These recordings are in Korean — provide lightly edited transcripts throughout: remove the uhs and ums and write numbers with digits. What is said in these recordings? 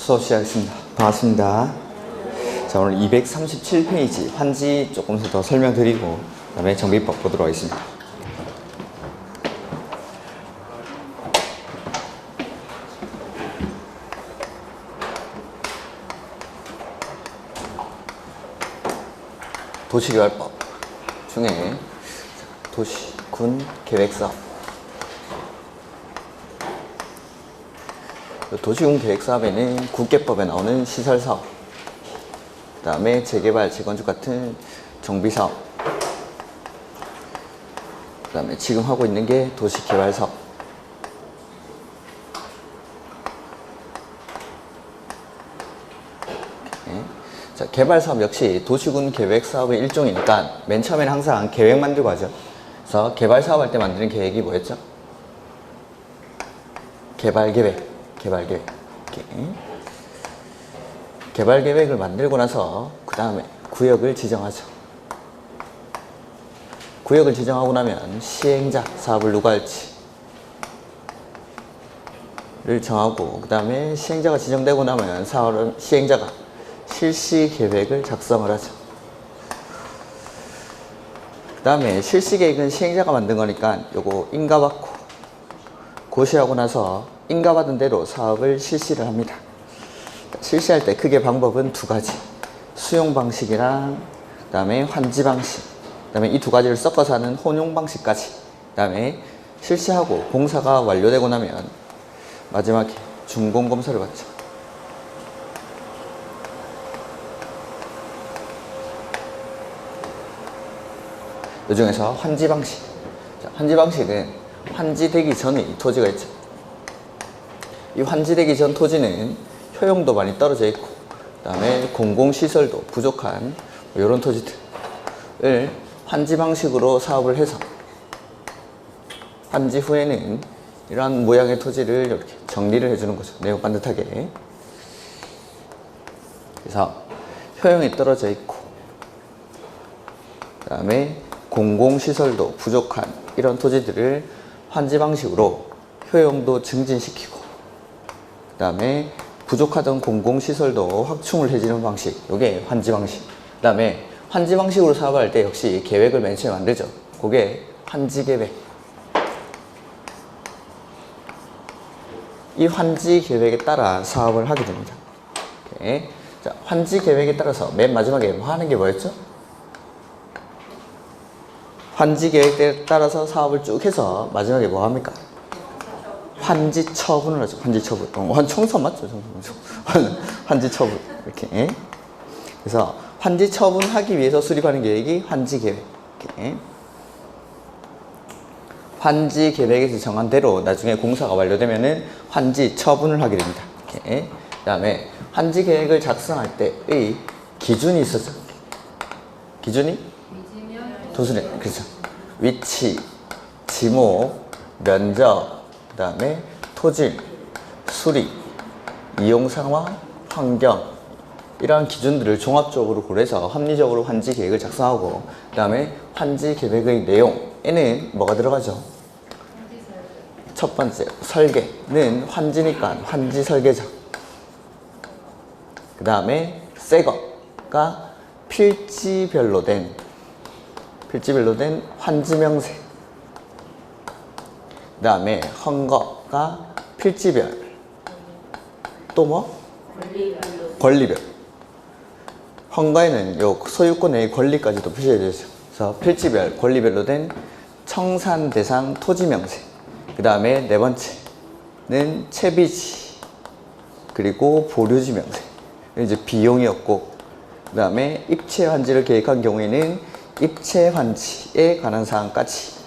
수업 시작하겠습니다. 반갑습니다. 자, 오늘 237페이지 환지 조금 더 설명드리고 그 다음에 정비법 보도록 하겠습니다. 도시개발법 중에 도시, 군, 계획사업. 도시군 계획사업에는 국계법에 나오는 시설사업, 그 다음에 재개발, 재건축 같은 정비사업, 그 다음에 지금 하고 있는 게 도시개발사업. 자, 개발사업 역시 도시군 계획사업의 일종이니까 맨 처음에는 항상 계획 만들고 하죠. 그래서 개발사업 할 때 만드는 계획이 뭐였죠? 개발계획. 개발계획을 만들고 나서 그 다음에 구역을 지정하죠. 구역을 지정하고 나면 시행자, 사업을 누가 할지를 정하고, 그 다음에 시행자가 지정되고 나면 시행자가 실시계획을 작성을 하죠. 그 다음에 실시계획은 시행자가 만든 거니까 요거 인가받고 고시하고 나서 인가받은 대로 사업을 실시를 합니다. 실시할 때 크게 방법은 두 가지. 수용 방식이랑 그 다음에 환지 방식. 그 다음에 이 두 가지를 섞어서 하는 혼용 방식까지. 그 다음에 실시하고 공사가 완료되고 나면 마지막에 준공검사를 받죠. 이 중에서 환지 방식. 자, 환지 방식은 환지되기 전에 이 토지가 있죠. 이 환지되기 전 토지는 효용도 많이 떨어져 있고, 그 다음에 공공시설도 부족한 이런 토지들을 환지 방식으로 사업을 해서 환지 후에는 이러한 모양의 토지를 이렇게 정리를 해주는 거죠. 내용 반듯하게. 그래서 효용이 떨어져 있고, 그 다음에 공공시설도 부족한 이런 토지들을 환지 방식으로 효용도 증진시키고, 그 다음에 부족하던 공공시설도 확충을 해주는 방식, 이게 환지 방식. 그 다음에 환지 방식으로 사업할 때 역시 계획을 맨 처음에 만들죠. 그게 환지 계획. 이 환지 계획에 따라 사업을 하게 됩니다. 오케이. 자, 환지 계획에 따라서 맨 마지막에 뭐 하는 게 뭐였죠? 환지 계획에 따라서 사업을 쭉 해서 마지막에 뭐 합니까? 환지 처분을 하죠. 환지 처분. 청소 맞죠? 환지 처분. 이렇게. 그래서 환지 처분하기 위해서 수립하는 계획이 환지 계획. 이렇게. 환지 계획에서 정한 대로 나중에 공사가 완료되면은 환지 처분을 하게 됩니다. 이렇게. 그다음에 환지 계획을 작성할 때의 기준이 있었죠. 기준이? 도수래. 그렇죠. 위치, 지목, 면적, 그 다음에 토질, 수리, 이용 상황, 환경, 이러한 기준들을 종합적으로 고려해서 합리적으로 환지 계획을 작성하고, 그 다음에 환지 계획의 내용에는 뭐가 들어가죠? 첫 번째, 설계는 환지니까 환지 설계자. 그 다음에 새 거가 필지별로 된 환지 명세. 그 다음에 헌거가 필지별. 또 뭐? 권리별. 헌거에는 요 소유권의 권리까지도 표시해야 되죠. 그래서 필지별, 권리별로 된 청산 대상 토지 명세. 그 다음에 네 번째는 채비지, 그리고 보류지 명세. 이제 비용이었고, 그 다음에 입체 환지를 계획한 경우에는 입체 환지에 관한 사항까지.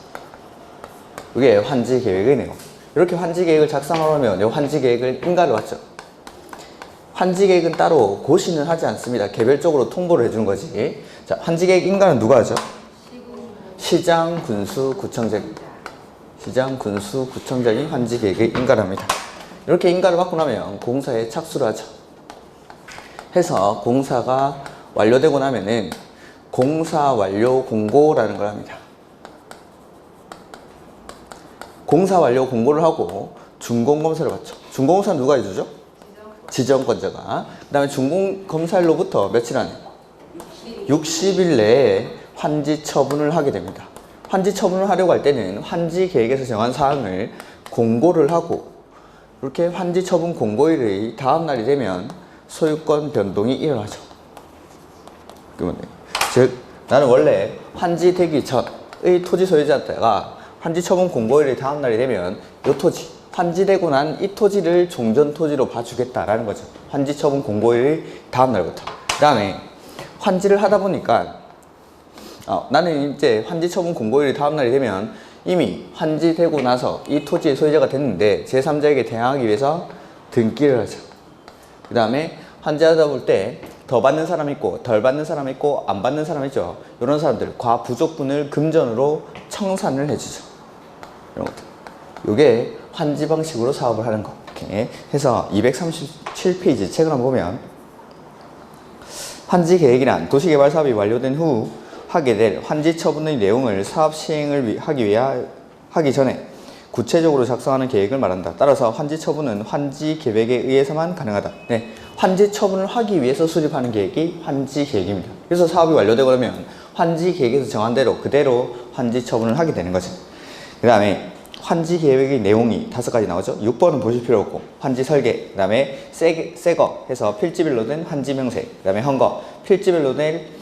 이게 환지 계획의 내용. 이렇게 환지 계획을 작성하려면 이 환지 계획을 인가를 받죠. 환지 계획은 따로 고시는 하지 않습니다. 개별적으로 통보를 해주는 거지. 자, 환지 계획 인가는 누가 하죠? 시장, 군수, 구청장이 환지 계획을 인가를 합니다. 이렇게 인가를 받고 나면 공사에 착수를 하죠. 해서 공사가 완료되고 나면은 공사 완료 공고라는 걸 합니다. 공사 완료 공고를 하고 준공검사를 받죠. 준공검사는 누가 해주죠? 지정권자가. 그 다음에 준공검사일로부터 며칠 안에? 60일 내에 환지 처분을 하게 됩니다. 환지 처분을 하려고 할 때는 환지 계획에서 정한 사항을 공고를 하고, 이렇게 환지 처분 공고일의 다음 날이 되면 소유권 변동이 일어나죠. 즉 나는 원래 환지되기 전의 토지 소유자가 환지 처분 공고일의 다음 날이 되면 이 토지, 환지되고 난 이 토지를 종전 토지로 봐주겠다라는 거죠. 환지 처분 공고일의 다음 날부터. 그 다음에 환지를 하다 보니까 나는 이제 환지 처분 공고일의 다음 날이 되면 이미 환지되고 나서 이 토지의 소유자가 됐는데 제3자에게 대항하기 위해서 등기를 하죠. 그 다음에 환지하다 볼 때 더 받는 사람 있고 덜 받는 사람 있고 안 받는 사람 있죠. 이런 사람들 과부족분을 금전으로 청산을 해주죠. 이런 것들. 이게 환지 방식으로 사업을 하는 거. 이렇게 해서 237페이지 책을 한번 보면 환지 계획이란 도시개발 사업이 완료된 후 하게 될 환지 처분의 내용을 사업 시행을 하기 전에 구체적으로 작성하는 계획을 말한다. 따라서 환지 처분은 환지 계획에 의해서만 가능하다. 네, 환지 처분을 하기 위해서 수립하는 계획이 환지 계획입니다. 그래서 사업이 완료되고 그러면 환지 계획에서 정한 대로 그대로 환지 처분을 하게 되는 거죠. 그 다음에 환지 계획의 내용이 5가지 나오죠. 6번은 보실 필요 없고 환지 설계, 그 다음에 새거 해서 필지별로 된 환지 명세, 그 다음에 헌거, 필지별로 된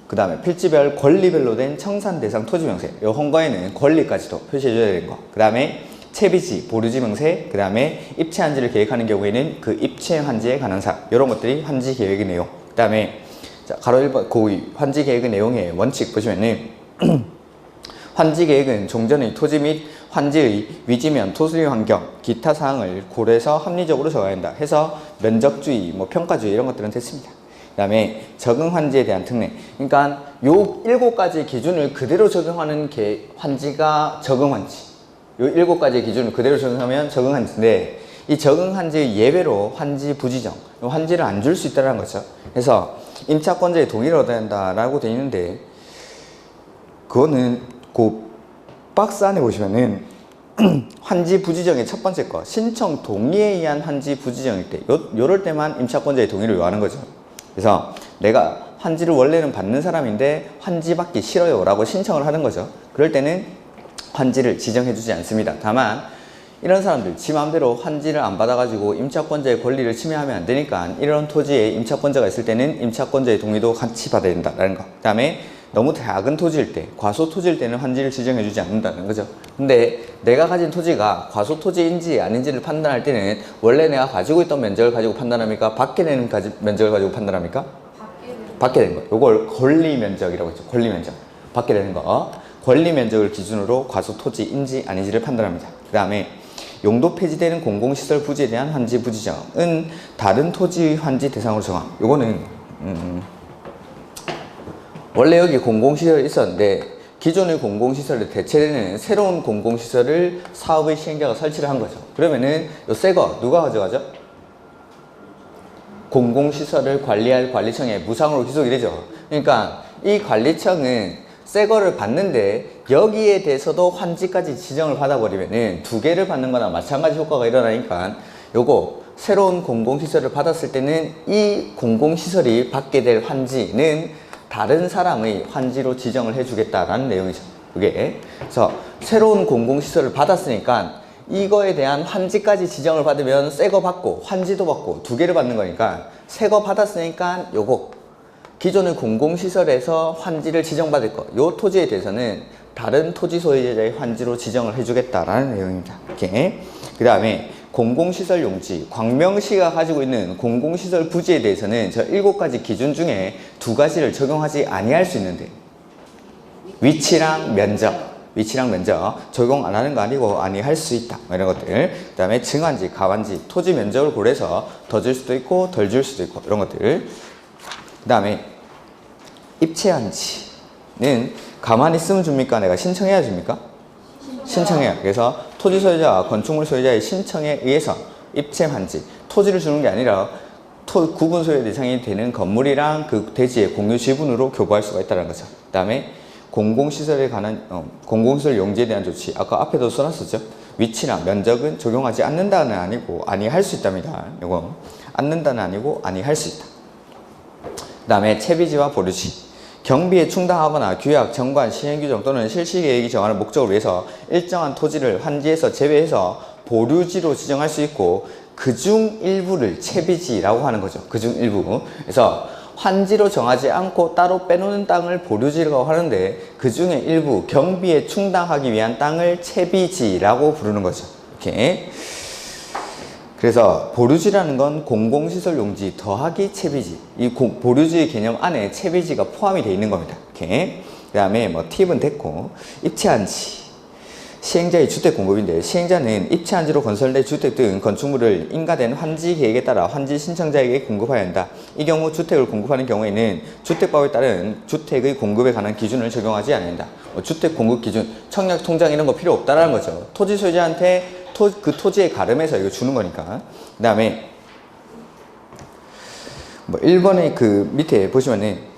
그 다음에 필지별 권리별로 된 청산 대상 토지 명세, 이 헌거에는 권리까지도 표시해줘야 되는 거. 그 다음에 채비지, 보류지 명세, 그 다음에 입체 환지를 계획하는 경우에는 그 입체 환지에 관한 사항, 이런 것들이 환지 계획의 내용. 그 다음에 가로 1번 고2 환지 계획의 내용의 원칙 보시면은 환지 계획은 종전의 토지 및 환지의 위지면, 토지 환경, 기타 사항을 고려해서 합리적으로 정해야 한다 해서 면적주의, 평가주의 이런 것들은 됐습니다. 그 다음에 적응 환지에 대한 특례. 그러니까 요 7가지 기준을 그대로 적용하는 환지가 적응 환지. 요 7가지 기준을 그대로 적용하면 적응 환지인데 이 적응 환지의 예외로 환지 부지정, 환지를 안 줄 수 있다는 거죠. 그래서 임차권자의 동의를 얻어야 한다라고 되어 있는데 그거는 그 박스 안에 보시면은 환지 부지정의 첫 번째 거 신청 동의에 의한 환지 부지정일 때 요럴 때만 임차권자의 동의를 요하는 거죠. 그래서 내가 환지를 원래는 받는 사람인데 환지 받기 싫어요 라고 신청을 하는 거죠. 그럴 때는 환지를 지정해 주지 않습니다. 다만 이런 사람들 지 마음대로 환지를 안 받아가지고 임차권자의 권리를 침해하면 안 되니까 이런 토지에 임차권자가 있을 때는 임차권자의 동의도 같이 받아야 된다는 거. 그 다음에 너무 작은 토지일 때, 과소 토지일 때는 환지를 지정해 주지 않는다는 거죠. 근데 내가 가진 토지가 과소 토지인지 아닌지를 판단할 때는 원래 내가 가지고 있던 면적을 가지고 판단합니까? 밖에 내는 면적을 가지고 판단합니까? 밖에 내는 거. 요걸 권리 면적이라고 했죠. 권리 면적. 밖에 내는 거. 권리 면적을 기준으로 과소 토지인지 아닌지를 판단합니다. 그 다음에 용도 폐지되는 공공시설 부지에 대한 환지 부지정은 다른 토지 환지 대상으로 정함. 요거는 원래 여기 공공시설이 있었는데 기존의 공공시설을 대체되는 새로운 공공시설을 사업의 시행자가 설치를 한 거죠. 그러면은 요 새거 누가 가져가죠? 공공시설을 관리할 관리청에 무상으로 기속이 되죠. 그러니까 이 관리청은 새거를 받는데 여기에 대해서도 환지까지 지정을 받아버리면은 2개를 받는 거나 마찬가지 효과가 일어나니까 요거 새로운 공공시설을 받았을 때는 이 공공시설이 받게 될 환지는 다른 사람의 환지로 지정을 해주겠다라는 내용이죠. 그게 그래서 새로운 공공시설을 받았으니까 이거에 대한 환지까지 지정을 받으면 새 거 받고 환지도 받고 2개를 받는 거니까 새 거 받았으니까 요거 기존의 공공시설에서 환지를 지정받을 거 요 토지에 대해서는 다른 토지 소유자의 환지로 지정을 해주겠다라는 내용입니다. 이렇게 그 다음에 공공시설 용지, 광명시가 가지고 있는 공공시설 부지에 대해서는 저 7가지 기준 중에 2가지를 적용하지 아니할 수 있는데 위치랑 면적 적용 안 하는 거 아니고 아니할 수 있다 이런 것들. 그 다음에 증환지, 가환지, 토지 면적을 고려해서 더 줄 수도 있고 덜 줄 수도 있고 이런 것들. 그 다음에 입체환지는 가만히 있으면 줍니까? 내가 신청해야 줍니까? 신청해요. 그래서 토지 소유자와 건축물 소유자의 신청에 의해서 입체 환지, 토지를 주는 게 아니라 구분 소유 대상이 되는 건물이랑 그 대지의 공유 지분으로 교부할 수가 있다는 거죠. 그 다음에 공공시설에 관한 공공시설 용지에 대한 조치, 아까 앞에도 써놨었죠. 위치나 면적은 적용하지 않는다는 아니고 아니할 수 있답니다. 요거 않는다는 아니고 아니할 수 있다. 그 다음에 채비지와 보류지. 경비에 충당하거나 규약, 정관, 시행규정 또는 실시계획이 정하는 목적을 위해서 일정한 토지를 환지에서 제외해서 보류지로 지정할 수 있고 그중 일부를 채비지라고 하는 거죠. 그중 일부. 그래서 환지로 정하지 않고 따로 빼놓는 땅을 보류지라고 하는데 그 중에 일부 경비에 충당하기 위한 땅을 채비지라고 부르는 거죠. 이렇게. 그래서 보류지라는 건 공공시설 용지 더하기 채비지. 이 보류지의 개념 안에 채비지가 포함이 되어 있는 겁니다. 이렇게. 그 다음에 뭐 팁은 됐고, 입체한지. 시행자의 주택 공급인데 시행자는 입체한지로 건설된 주택 등 건축물을 인가된 환지 계획에 따라 환지 신청자에게 공급해야 한다. 이 경우 주택을 공급하는 경우에는 주택법에 따른 주택의 공급에 관한 기준을 적용하지 않는다. 주택 공급 기준, 청약 통장 이런 거 필요 없다라는 거죠. 토지 소유자한테 그 토지에 가름해서 이거 주는 거니까. 그 다음에 뭐 1번의 그 밑에 보시면은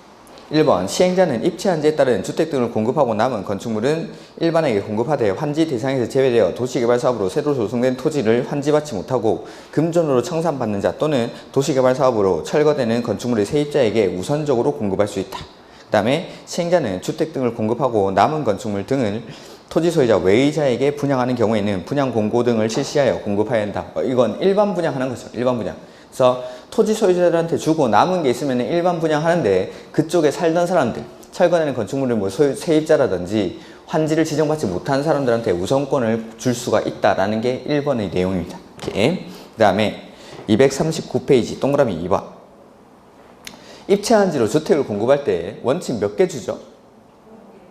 1번 시행자는 입체한지에 따른 주택 등을 공급하고 남은 건축물은 일반에게 공급하되 환지 대상에서 제외되어 도시개발사업으로 새로 조성된 토지를 환지받지 못하고 금전으로 청산받는 자 또는 도시개발사업으로 철거되는 건축물의 세입자에게 우선적으로 공급할 수 있다. 그 다음에 시행자는 주택 등을 공급하고 남은 건축물 등을 토지 소유자 외의자에게 분양하는 경우에는 분양 공고 등을 실시하여 공급해야 한다. 이건 일반 분양하는 거죠. 일반 분양. 그래서 토지 소유자들한테 주고 남은 게 있으면 일반 분양하는데 그쪽에 살던 사람들, 철거되는 건축물을 뭐 세입자라든지 환지를 지정받지 못한 사람들한테 우선권을 줄 수가 있다라는 게 1번의 내용입니다. 이렇게. 그 다음에 239페이지 동그라미 2번. 입체한지로 주택을 공급할 때 원칙 몇 개 주죠?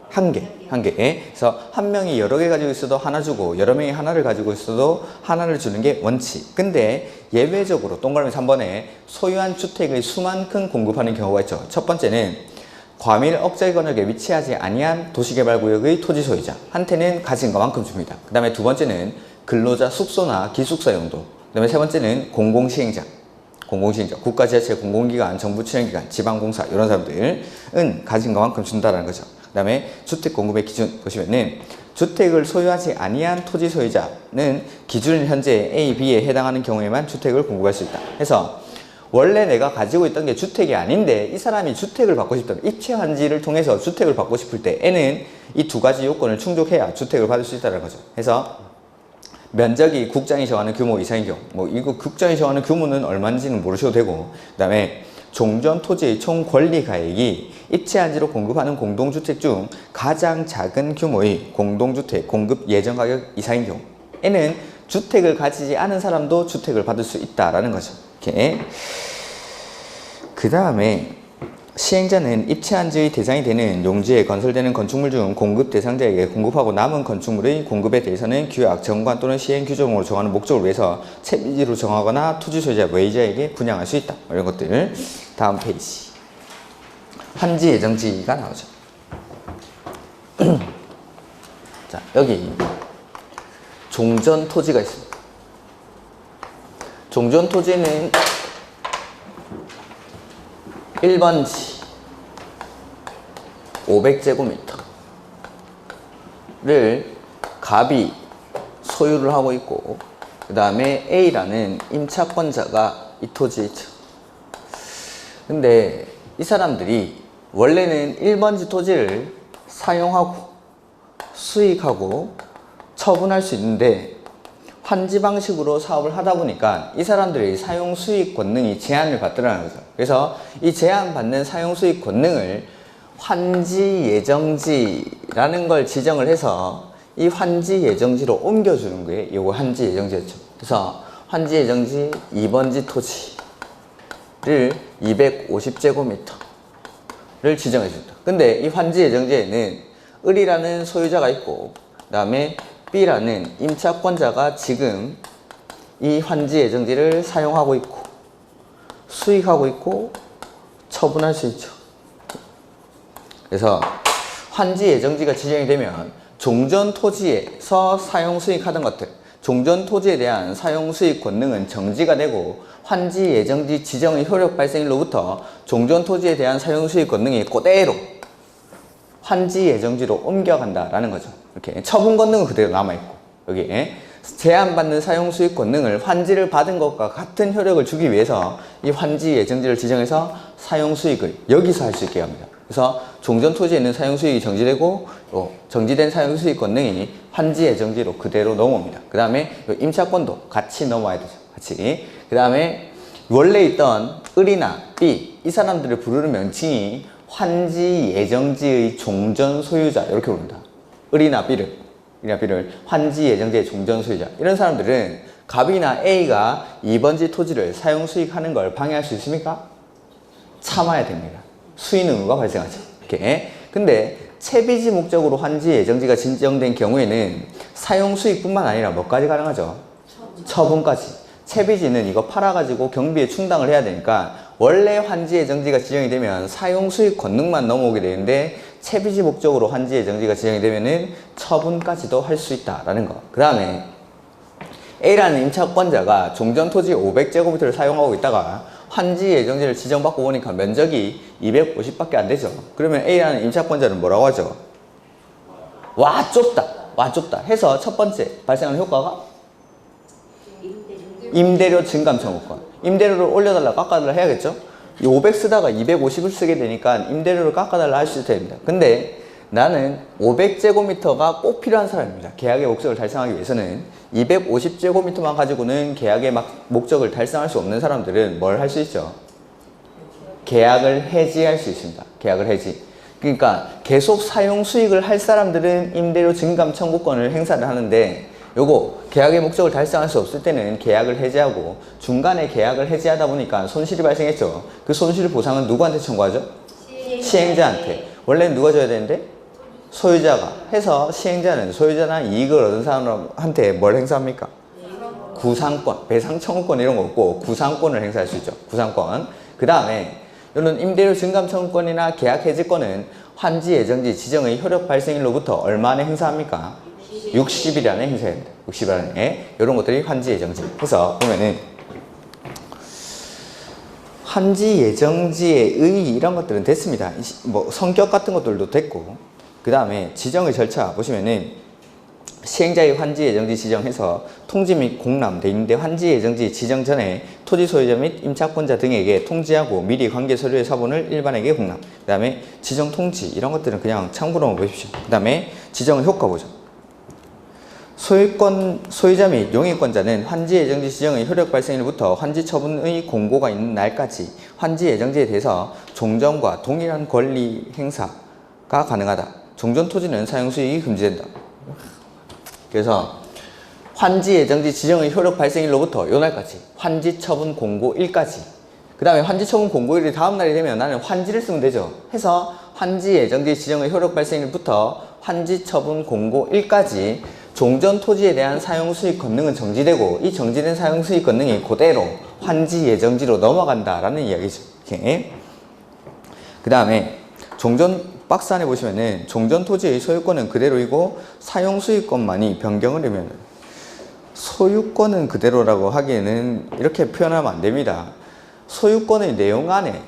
한 개. 그래서 한 명이 여러 개 가지고 있어도 하나 주고 여러 명이 하나를 가지고 있어도 하나를 주는 게 원칙. 근데 예외적으로 동그라미 3번에 소유한 주택의 수만큼 공급하는 경우가 있죠. 첫 번째는 과밀 억제 권역에 위치하지 아니한 도시개발구역의 토지 소유자 한테는 가진 것만큼 줍니다. 그 다음에 두 번째는 근로자 숙소나 기숙사 용도. 그 다음에 세 번째는 공공시행자, 국가 지자체 공공기관, 정부 출연기관, 지방공사 이런 사람들은 가진 것만큼 준다는 거죠. 그 다음에 주택 공급의 기준 보시면은 주택을 소유하지 아니한 토지 소유자는 기준 현재 A, B에 해당하는 경우에만 주택을 공급할 수 있다. 그래서 원래 내가 가지고 있던 게 주택이 아닌데 이 사람이 주택을 받고 싶다면 입체한지를 통해서 주택을 받고 싶을 때 N은 이 두 가지 요건을 충족해야 주택을 받을 수 있다는 거죠. 그래서 면적이 국장이 정하는 규모 이상인 경우, 뭐 이거 국장이 정하는 규모는 얼마인지는 모르셔도 되고, 그 다음에 종전 토지의 총 권리 가액이 입체한지로 공급하는 공동주택 중 가장 작은 규모의 공동주택 공급 예정 가격 이상인 경우, N은 주택을 가지지 않은 사람도 주택을 받을 수 있다라는 거죠. 이렇게. 그 다음에 시행자는 입체한지의 대상이 되는 용지에 건설되는 건축물 중 공급 대상자에게 공급하고 남은 건축물의 공급에 대해서는 규약, 정관 또는 시행 규정으로 정하는 목적을 위해서 채비지로 정하거나 토지 소유자 외의자에게 분양할 수 있다. 이런 것들. 다음 페이지. 환지 예정지가 나오죠. 자, 여기 종전 토지가 있습니다. 종전 토지는 1번지 500제곱미터를 갑이 소유를 하고 있고, 그 다음에 A라는 임차권자가 이 토지에 있죠. 근데 이 사람들이 원래는 1번지 토지를 사용하고 수익하고 처분할 수 있는데 환지 방식으로 사업을 하다 보니까 이 사람들의 사용 수익 권능이 제한을 받더라는 거죠. 그래서 이 제한받는 사용 수익 권능을 환지 예정지라는 걸 지정을 해서 이 환지 예정지로 옮겨주는 거예요. 이거 환지 예정지였죠. 그래서 환지 예정지 2번지 토지를 250제곱미터를 지정해 줍니다. 근데 이 환지 예정지에는 을이라는 소유자가 있고, 그 다음에 B라는 임차권자가 지금 이 환지 예정지를 사용하고 있고 수익하고 있고 처분할 수 있죠. 그래서 환지 예정지가 지정이 되면 종전 토지에서 사용 수익하던 것들, 종전 토지에 대한 사용 수익 권능은 정지가 되고 환지 예정지 지정의 효력 발생일로부터 종전 토지에 대한 사용 수익 권능이 그대로 환지 예정지로 옮겨간다라는 거죠. 이렇게 처분 권능은 그대로 남아있고, 여기에 제한받는 사용수익 권능을 환지를 받은 것과 같은 효력을 주기 위해서 이 환지 예정지를 지정해서 사용수익을 여기서 할 수 있게 합니다. 그래서 종전토지에 있는 사용수익이 정지되고 정지된 사용수익 권능이 환지 예정지로 그대로 넘어옵니다. 그 다음에 임차권도 같이 넘어와야 되죠. 같이. 그 다음에 원래 있던 을이나 삐, 이 사람들을 부르는 명칭이 환지 예정지의 종전 소유자 이렇게 부릅니다. 을이나 B를 환지 예정지의 종전 소유자. 이런 사람들은 갑이나 A가 2번지 토지를 사용 수익하는 걸 방해할 수 있습니까? 참아야 됩니다. 수인 의무가 발생하죠. 이렇게. 근데 채비지 목적으로 환지 예정지가 지정된 경우에는 사용 수익뿐만 아니라 뭐까지 가능하죠? 처분까지. 채비지는 이거 팔아가지고 경비에 충당을 해야 되니까 원래 환지 예정지가 지정이 되면 사용 수익 권능만 넘어오게 되는데 채비지 목적으로 환지 예정지가 지정이 되면은 처분까지도 할 수 있다라는 거. 그 다음에 A라는 임차권자가 종전토지 500제곱미터를 사용하고 있다가 환지 예정지를 지정받고 보니까 면적이 250밖에 안 되죠. 그러면 A라는 임차권자는 뭐라고 하죠? 와 좁다 해서 첫 번째 발생하는 효과가 임대료 증감 청구권. 임대료를 올려달라 깎아달라 해야겠죠? 이 500 쓰다가 250을 쓰게 되니까 임대료를 깎아달라 할 수 있어야 됩니다. 근데 나는 500제곱미터가 꼭 필요한 사람입니다. 계약의 목적을 달성하기 위해서는 250제곱미터만 가지고는 계약의 목적을 달성할 수 없는 사람들은 뭘 할 수 있죠? 계약을 해지할 수 있습니다. 계약을 해지. 그러니까 계속 사용 수익을 할 사람들은 임대료 증감 청구권을 행사를 하는데 요거 계약의 목적을 달성할 수 없을 때는 계약을 해지하고 중간에 계약을 해지하다 보니까 손실이 발생했죠. 그 손실 보상은 누구한테 청구하죠? 시행자한테. 원래는 누가 줘야 되는데? 소유자가 해서 시행자는 소유자나 이익을 얻은 사람한테 뭘 행사합니까? 구상권, 배상 청구권 이런 거 없고 구상권을 행사할 수 있죠. 구상권. 그 다음에 이런 임대료 증감 청구권이나 계약 해지권은 환지 예정지 지정의 효력 발생일로부터 얼마 안에 행사합니까? 60일 안에 행사해야 됩니다. 60일 안에. 이런 것들이 환지 예정지. 그래서 보면은 환지 예정지의 의 이런 것들은 됐습니다. 뭐 성격 같은 것들도 됐고, 그 다음에 지정의 절차 보시면은 시행자의 환지 예정지 지정해서 통지 및 공람 돼 있는데 환지 예정지 지정 전에 토지 소유자 및 임차권자 등에게 통지하고 미리 관계 서류의 사본을 일반에게 공람. 그 다음에 지정 통지 이런 것들은 그냥 참고로 보십시오. 그 다음에 지정의 효과 보죠. 소유자 및 용익권자는 환지 예정지 지정의 효력 발생일부터 환지 처분의 공고가 있는 날까지 환지 예정지에 대해서 종전과 동일한 권리 행사가 가능하다. 종전 토지는 사용 수익이 금지된다. 그래서 환지 예정지 지정의 효력 발생일로부터 요 날까지 환지 처분 공고일까지. 그 다음에 환지 처분 공고일이 다음 날이 되면 나는 환지를 쓰면 되죠. 해서 환지 예정지 지정의 효력 발생일부터 환지 처분 공고일까지 종전 토지에 대한 사용 수익 권능은 정지되고 이 정지된 사용 수익 권능이 그대로 환지 예정지로 넘어간다라는 이야기죠. 이렇게. 그 다음에 종전 박스 안에 보시면은 종전 토지의 소유권은 그대로이고 사용 수익권만이 변경을 하면 소유권은 그대로라고 하기에는 이렇게 표현하면 안 됩니다. 소유권의 내용 안에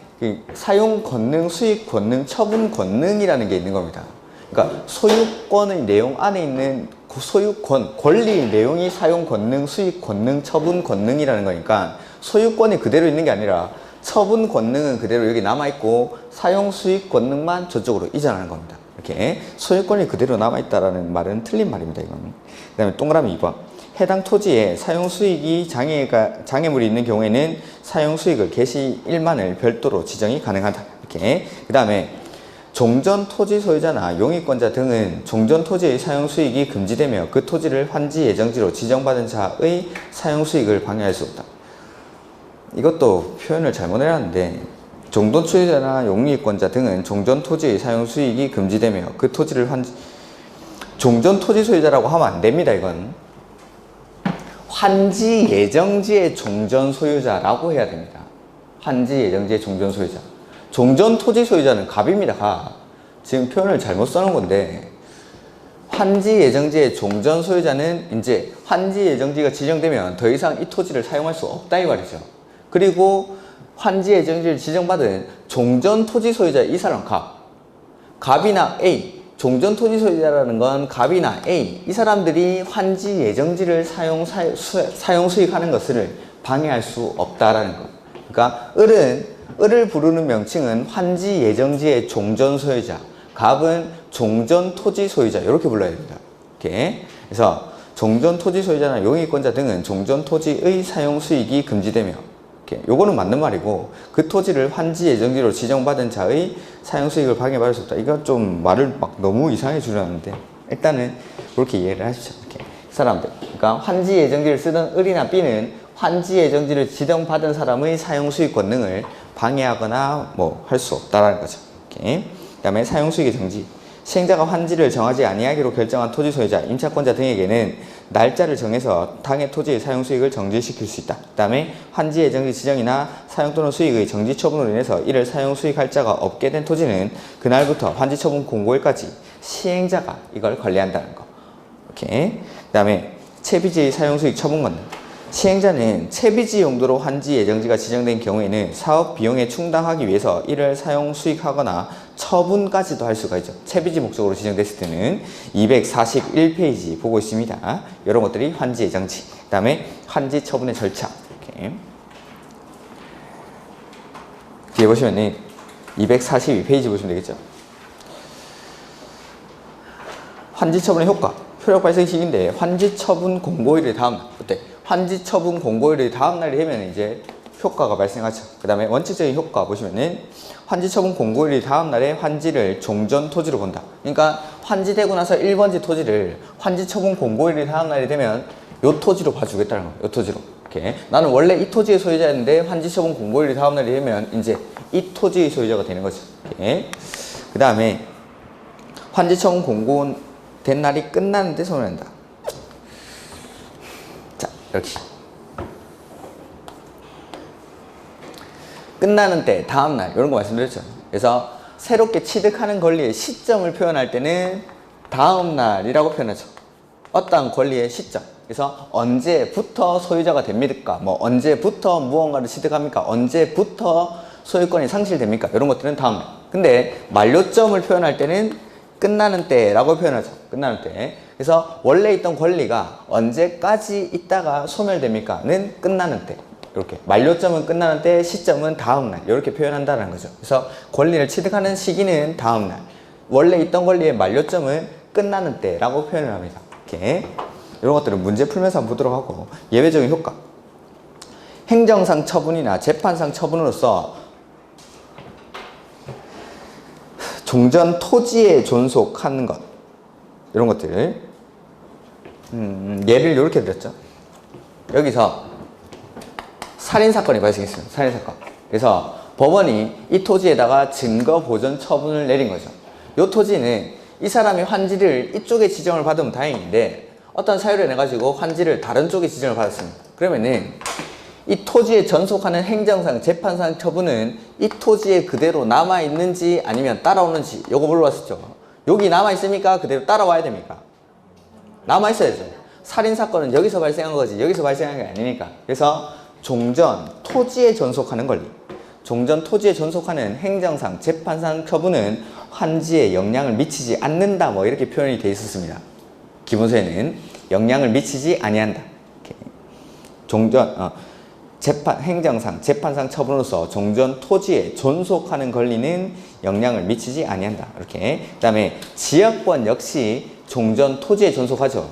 사용 권능, 수익 권능, 처분 권능이라는 게 있는 겁니다. 그러니까 소유권의 내용 안에 있는 소유권, 권리 내용이 사용 권능, 수익 권능, 처분 권능이라는 거니까 소유권이 그대로 있는 게 아니라 처분 권능은 그대로 여기 남아있고 사용 수익 권능만 저쪽으로 이전하는 겁니다. 이렇게 소유권이 그대로 남아있다라는 말은 틀린 말입니다. 이거는. 그 다음에 동그라미 2번. 해당 토지에 사용 수익이 장애물이 있는 경우에는 사용 수익을 개시 1만을 별도로 지정이 가능하다. 이렇게. 그 다음에 종전 토지 소유자나 용익권자 등은 종전 토지의 사용 수익이 금지되며 그 토지를 환지 예정지로 지정받은 자의 사용 수익을 방해할 수 없다. 이것도 표현을 잘못 해놨는데 종전 소유자나 용익권자 등은 종전 토지의 사용 수익이 금지되며 그 토지를 종전 토지 소유자라고 하면 안 됩니다. 이건 환지 예정지의 종전 소유자라고 해야 됩니다. 환지 예정지의 종전 소유자. 종전 토지 소유자는 갑입니다. 갑. 지금 표현을 잘못 써놓은 건데 환지 예정지의 종전 소유자는 이제 환지 예정지가 지정되면 더 이상 이 토지를 사용할 수 없다 이 말이죠. 그리고 환지 예정지를 지정받은 종전 토지 소유자 이 사람 갑. 갑이나 A 종전 토지 소유자라는 건 갑이나 A 이 사람들이 환지 예정지를 사용 수익하는 것을 방해할 수 없다라는 거. 그러니까 을을 부르는 명칭은 환지 예정지의 종전 소유자, 갑은 종전 토지 소유자 이렇게 불러야 됩니다. 이렇게. 그래서 종전 토지 소유자나 용익권자 등은 종전 토지의 사용 수익이 금지되며, 요거는 맞는 말이고, 그 토지를 환지 예정지로 지정받은 자의 사용 수익을 방해받을 수 없다. 이거 좀 말을 막 너무 이상하게 줄여놨는데, 일단은 그렇게 이해를 하십시오. 이렇게 사람들. 그러니까 환지 예정지를 쓰던 을이나 B는 환지 예정지를 지정받은 사람의 사용 수익 권능을 방해하거나 뭐 할 수 없다라는 거죠. 이렇게. 그다음에 사용 수익의 정지. 시행자가 환지를 정하지 아니하기로 결정한 토지 소유자, 임차권자 등에게는 날짜를 정해서 당해 토지의 사용 수익을 정지시킬 수 있다. 그 다음에 환지 예정지 지정이나 사용 또는 수익의 정지 처분으로 인해서 이를 사용 수익할 자가 없게 된 토지는 그날부터 환지 처분 공고일까지 시행자가 이걸 관리한다는 거. 이렇게. 그 다음에 채비지의 사용 수익 처분 권능. 시행자는 채비지 용도로 환지 예정지가 지정된 경우에는 사업 비용에 충당하기 위해서 이를 사용 수익하거나 처분까지도 할 수가 있죠. 채비지 목적으로 지정됐을 때는 241페이지 보고 있습니다. 이런 것들이 환지 예정지. 그 다음에 환지 처분의 절차. 이렇게. 뒤에 보시면 242페이지 보시면 되겠죠. 환지 처분의 효과. 효력 발생 시기인데 환지 처분 공고일의 다음날. 어때? 환지 처분 공고일의 다음날이 되면 이제 효과가 발생하죠. 그 다음에 원칙적인 효과 보시면은 환지 처분 공고일의 다음날에 환지를 종전 토지로 본다. 그러니까 환지되고 나서 1번지 토지를 환지 처분 공고일의 다음날이 되면 요 토지로 봐주겠다는 거예요. 요 토지로. 이렇게. 나는 원래 이 토지의 소유자였는데 환지 처분 공고일의 다음날이 되면 이제 이 토지의 소유자가 되는 거죠. 이렇게. 그 다음에 환지 처분 공고된 날이 끝나는데 소멸한다. 자, 이렇게. 끝나는 때, 다음날 이런 거 말씀드렸죠. 그래서 새롭게 취득하는 권리의 시점을 표현할 때는 다음날이라고 표현하죠. 어떠한 권리의 시점. 그래서 언제부터 소유자가 됩니까? 뭐 언제부터 무언가를 취득합니까? 언제부터 소유권이 상실됩니까? 이런 것들은 다음날. 근데 만료점을 표현할 때는 끝나는 때라고 표현하죠. 끝나는 때. 그래서 원래 있던 권리가 언제까지 있다가 소멸됩니까?는 끝나는 때. 이렇게 만료점은 끝나는 때, 시점은 다음날 이렇게 표현한다는 거죠. 그래서 권리를 취득하는 시기는 다음날, 원래 있던 권리의 만료점은 끝나는 때라고 표현을 합니다. 이렇게 이런 것들은 문제 풀면서 한번 보도록 하고, 예외적인 효과. 행정상 처분이나 재판상 처분으로서 종전 토지에 존속하는 것, 이런 것들. 예를 이렇게 드렸죠. 여기서 살인사건이 발생했습니다. 살인사건. 그래서 법원이 이 토지에다가 증거보전 처분을 내린 거죠. 이 토지는 이 사람이 환지를 이쪽에 지정을 받으면 다행인데 어떤 사유를 내가지고 환지를 다른 쪽에 지정을 받았습니다. 그러면은 이 토지에 전속하는 행정상, 재판상 처분은 이 토지에 그대로 남아있는지 아니면 따라오는지 요거 물어봤었죠. 여기 남아있습니까? 그대로 따라와야 됩니까? 남아있어야죠. 살인사건은 여기서 발생한 거지 여기서 발생한 게 아니니까. 그래서 종전, 토지에 전속하는 권리. 종전, 토지에 전속하는 행정상, 재판상 처분은 환지에 영향을 미치지 않는다. 뭐 이렇게 표현이 되어 있었습니다. 기본서에는 영향을 미치지 아니한다. 이렇게. 종전, 행정상, 재판상 처분으로서 종전, 토지에 존속하는 권리는 영향을 미치지 아니한다. 이렇게. 그 다음에 지역권 역시 종전, 토지에 존속하죠.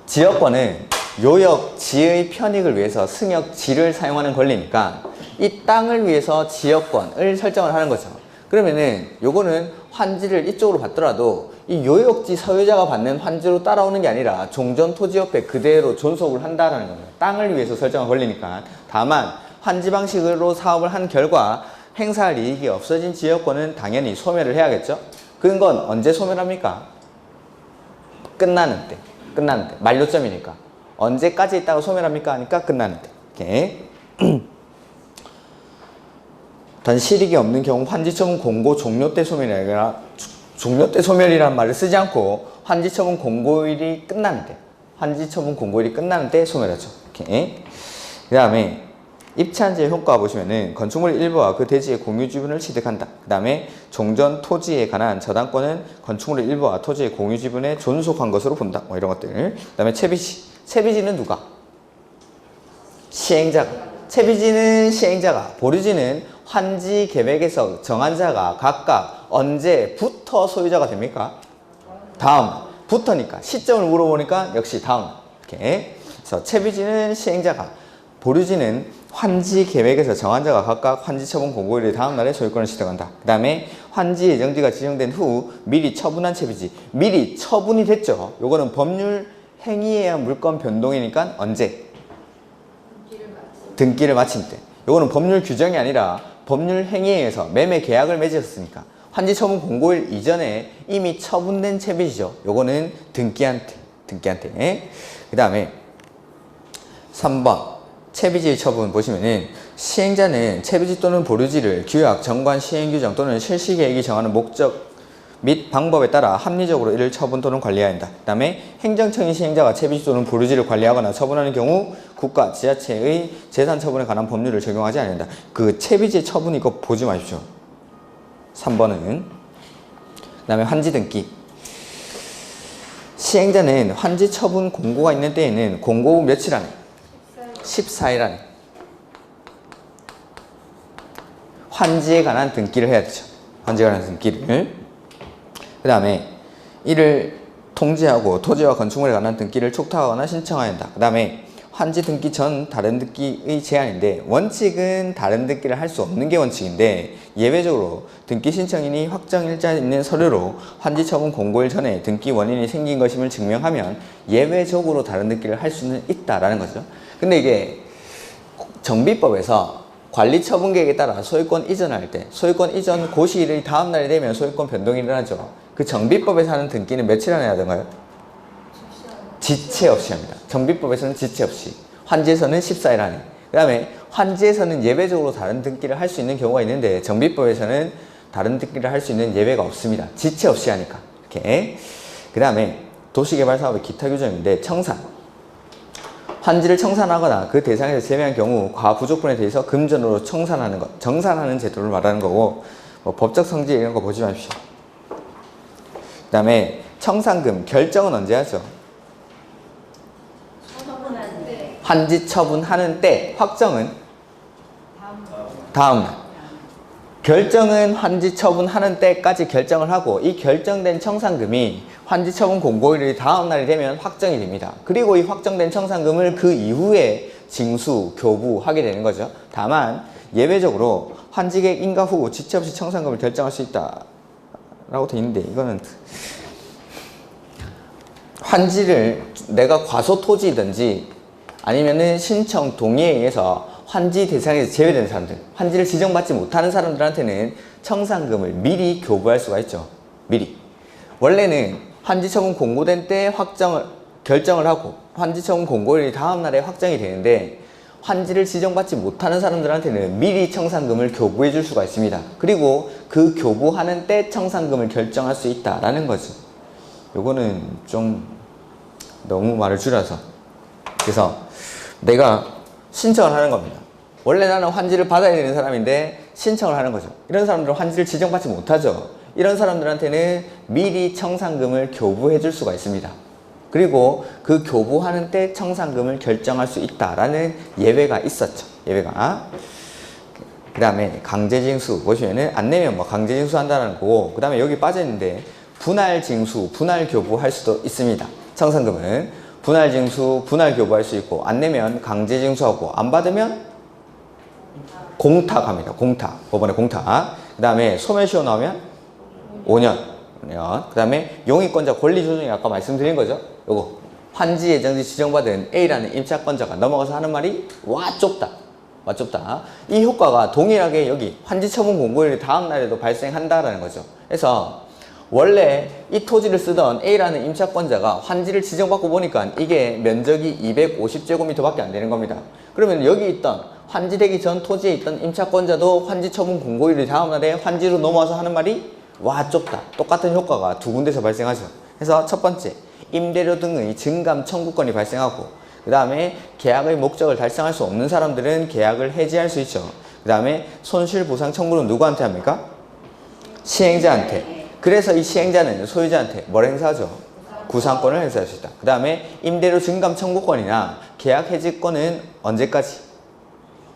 지역권은 요역, 지의 편익을 위해서 승역, 지를 사용하는 권리니까 이 땅을 위해서 지역권을 설정을 하는 거죠. 그러면은 요거는 환지를 이쪽으로 받더라도 이 요역지 소유자가 받는 환지로 따라오는 게 아니라 종전 토지 옆에 그대로 존속을 한다는 겁니다. 땅을 위해서 설정한 권리니까. 다만 환지 방식으로 사업을 한 결과 행사할 이익이 없어진 지역권은 당연히 소멸을 해야겠죠. 그건 언제 소멸합니까? 끝나는 때. 끝나는 때. 만료점이니까. 언제까지 있다가 소멸합니까? 하니까 끝나는 때. 이렇게. 단 실익이 없는 경우 환지처분 공고 종료 때 소멸이 아니라 종료 때 소멸이라는 말을 쓰지 않고 환지처분 공고일이 끝나는 때, 환지처분 공고일이 끝나는 때 소멸하죠. 이렇게. 그 다음에 입찰제 효과 보시면은 건축물 일부와 그 대지의 공유 지분을 취득한다. 그 다음에 종전 토지에 관한 저당권은 건축물 일부와 토지의 공유 지분에 존속한 것으로 본다. 뭐 이런 것들. 그 다음에 채비지. 채비지는 누가? 시행자가. 채비지는 시행자가. 보류지는 환지 계획에서 정한 자가 각각 언제부터 소유자가 됩니까? 다음. 부터니까. 시점을 물어보니까 역시 다음. 이렇게. 그래서 채비지는 시행자가. 보류지는 환지 계획에서 정한 자가 각각 환지 처분 공고일의 다음 날에 소유권을 취득한다. 그 다음에 환지 예정지가 지정된 후 미리 처분한 채비지. 미리 처분이 됐죠. 요거는 법률 행위에 의한 물권 변동이니까 언제? 등기를 마친 때. 요거는 법률 규정이 아니라 법률 행위에 의해서 매매 계약을 맺었으니까 환지 처분 공고일 이전에 이미 처분된 채비지죠. 요거는 등기한 때. 그 다음에 3번 채비지 처분 보시면은 시행자는 채비지 또는 보류지를 규약, 정관, 시행규정 또는 실시계획이 정하는 목적 및 방법에 따라 합리적으로 이를 처분 또는 관리해야 한다. 그 다음에 행정청이 시행자가 채비지 또는 보류지를 관리하거나 처분하는 경우 국가, 지자체의 재산 처분에 관한 법률을 적용하지 않는다. 그 채비지 처분 이거 보지 마십시오. 3번은 그 다음에 환지 등기. 시행자는 환지 처분 공고가 있는 때에는 공고 후 며칠 안에 14일 안에 환지에 관한 등기를 해야 되죠. 환지에 관한 등기를. 그 다음에 이를 통지하고 토지와 건축물에 관한 등기를 촉탁하거나 신청해야 한다. 그 다음에 환지 등기 전 다른 등기의 제한인데 원칙은 다른 등기를 할 수 없는 게 원칙인데 예외적으로 등기 신청인이 확정일자 있는 서류로 환지 처분 공고일 전에 등기 원인이 생긴 것임을 증명하면 예외적으로 다른 등기를 할 수는 있다라는 거죠. 근데 이게 정비법에서 관리처분계획에 따라 소유권 이전할 때 소유권 이전 고시일의 다음 날이 되면 소유권 변동이 일어나죠. 그 정비법에서 하는 등기는 며칠 안에 하던가요? 지체 없이 합니다. 정비법에서는 지체 없이. 환지에서는 14일 안에. 그 다음에 환지에서는 예외적으로 다른 등기를 할 수 있는 경우가 있는데 정비법에서는 다른 등기를 할 수 있는 예외가 없습니다. 지체 없이 하니까. 이렇게. 그 다음에 도시개발사업의 기타 규정인데 청산. 환지를 청산하거나 그 대상에서 제외한 경우 과부족분에 대해서 금전으로 청산하는 것, 정산하는 제도를 말하는 거고 뭐 법적 성질 이런 거 보지 마십시오. 그 다음에 청산금 결정은 언제 하죠? 환지 처분하는 때. 확정은 다음 날. 결정은 환지 처분하는 때까지 결정을 하고 이 결정된 청산금이 환지 처분 공고일이 다음 날이 되면 확정이 됩니다. 그리고 이 확정된 청산금을 그 이후에 징수, 교부하게 되는 거죠. 다만 예외적으로 환지계획 인가 후 지체 없이 청산금을 결정할 수 있다 라고 되어 있는데 이거는 환지를 내가 과소토지든지 아니면은 신청 동의에 의해서 환지 대상에서 제외된 사람들, 환지를 지정받지 못하는 사람들한테는 청산금을 미리 교부할 수가 있죠. 미리. 원래는 환지 처분 공고된 때 결정을 하고 환지 처분 공고일이 다음 날에 확정이 되는데 환지를 지정받지 못하는 사람들한테는 미리 청산금을 교부해 줄 수가 있습니다. 그리고 그 교부하는 때 청산금을 결정할 수 있다라는 거죠. 요거는 좀 너무 말을 줄여서. 그래서 내가 신청을 하는 겁니다. 원래 나는 환지를 받아야 되는 사람인데 신청을 하는 거죠. 이런 사람들은 환지를 지정받지 못하죠. 이런 사람들한테는 미리 청산금을 교부해 줄 수가 있습니다. 그리고 그 교부하는 때 청산금을 결정할 수 있다라는 예외가 있었죠. 예외가. 그 다음에 강제징수 보시면은 안 내면 뭐 강제징수 한다는 거고, 그 다음에 여기 빠져있는데 분할징수, 분할교부할 수도 있습니다. 청산금은 분할징수, 분할교부할 수 있고, 안 내면 강제징수하고, 안 받으면 공탁합니다. 공탁. 법원에 공탁. 그 다음에 소멸시효 나오면 5년. 그 다음에 용의권자 권리조정이 아까 말씀드린 거죠. 요거 환지 예정지 지정받은 A라는 임차권자가 넘어가서 하는 말이 와 좁다. 와 좁다. 이 효과가 동일하게 여기 환지 처분 공고일 다음 날에도 발생한다라는 거죠. 그래서 원래 이 토지를 쓰던 A라는 임차권자가 환지를 지정받고 보니까 이게 면적이 250제곱미터밖에 안 되는 겁니다. 그러면 여기 있던 환지되기 전 토지에 있던 임차권자도 환지 처분 공고일이 다음 날에 환지로 넘어와서 하는 말이 와 좁다. 똑같은 효과가 두 군데서 발생하죠. 그래서 첫 번째 임대료 등의 증감 청구권이 발생하고, 그 다음에 계약의 목적을 달성할 수 없는 사람들은 계약을 해지할 수 있죠. 그 다음에 손실보상 청구는 누구한테 합니까? 시행자한테. 그래서 이 시행자는 소유자한테 뭘 행사하죠? 구상권을 행사할 수 있다. 그 다음에 임대료 증감 청구권이나 계약 해지권은 언제까지?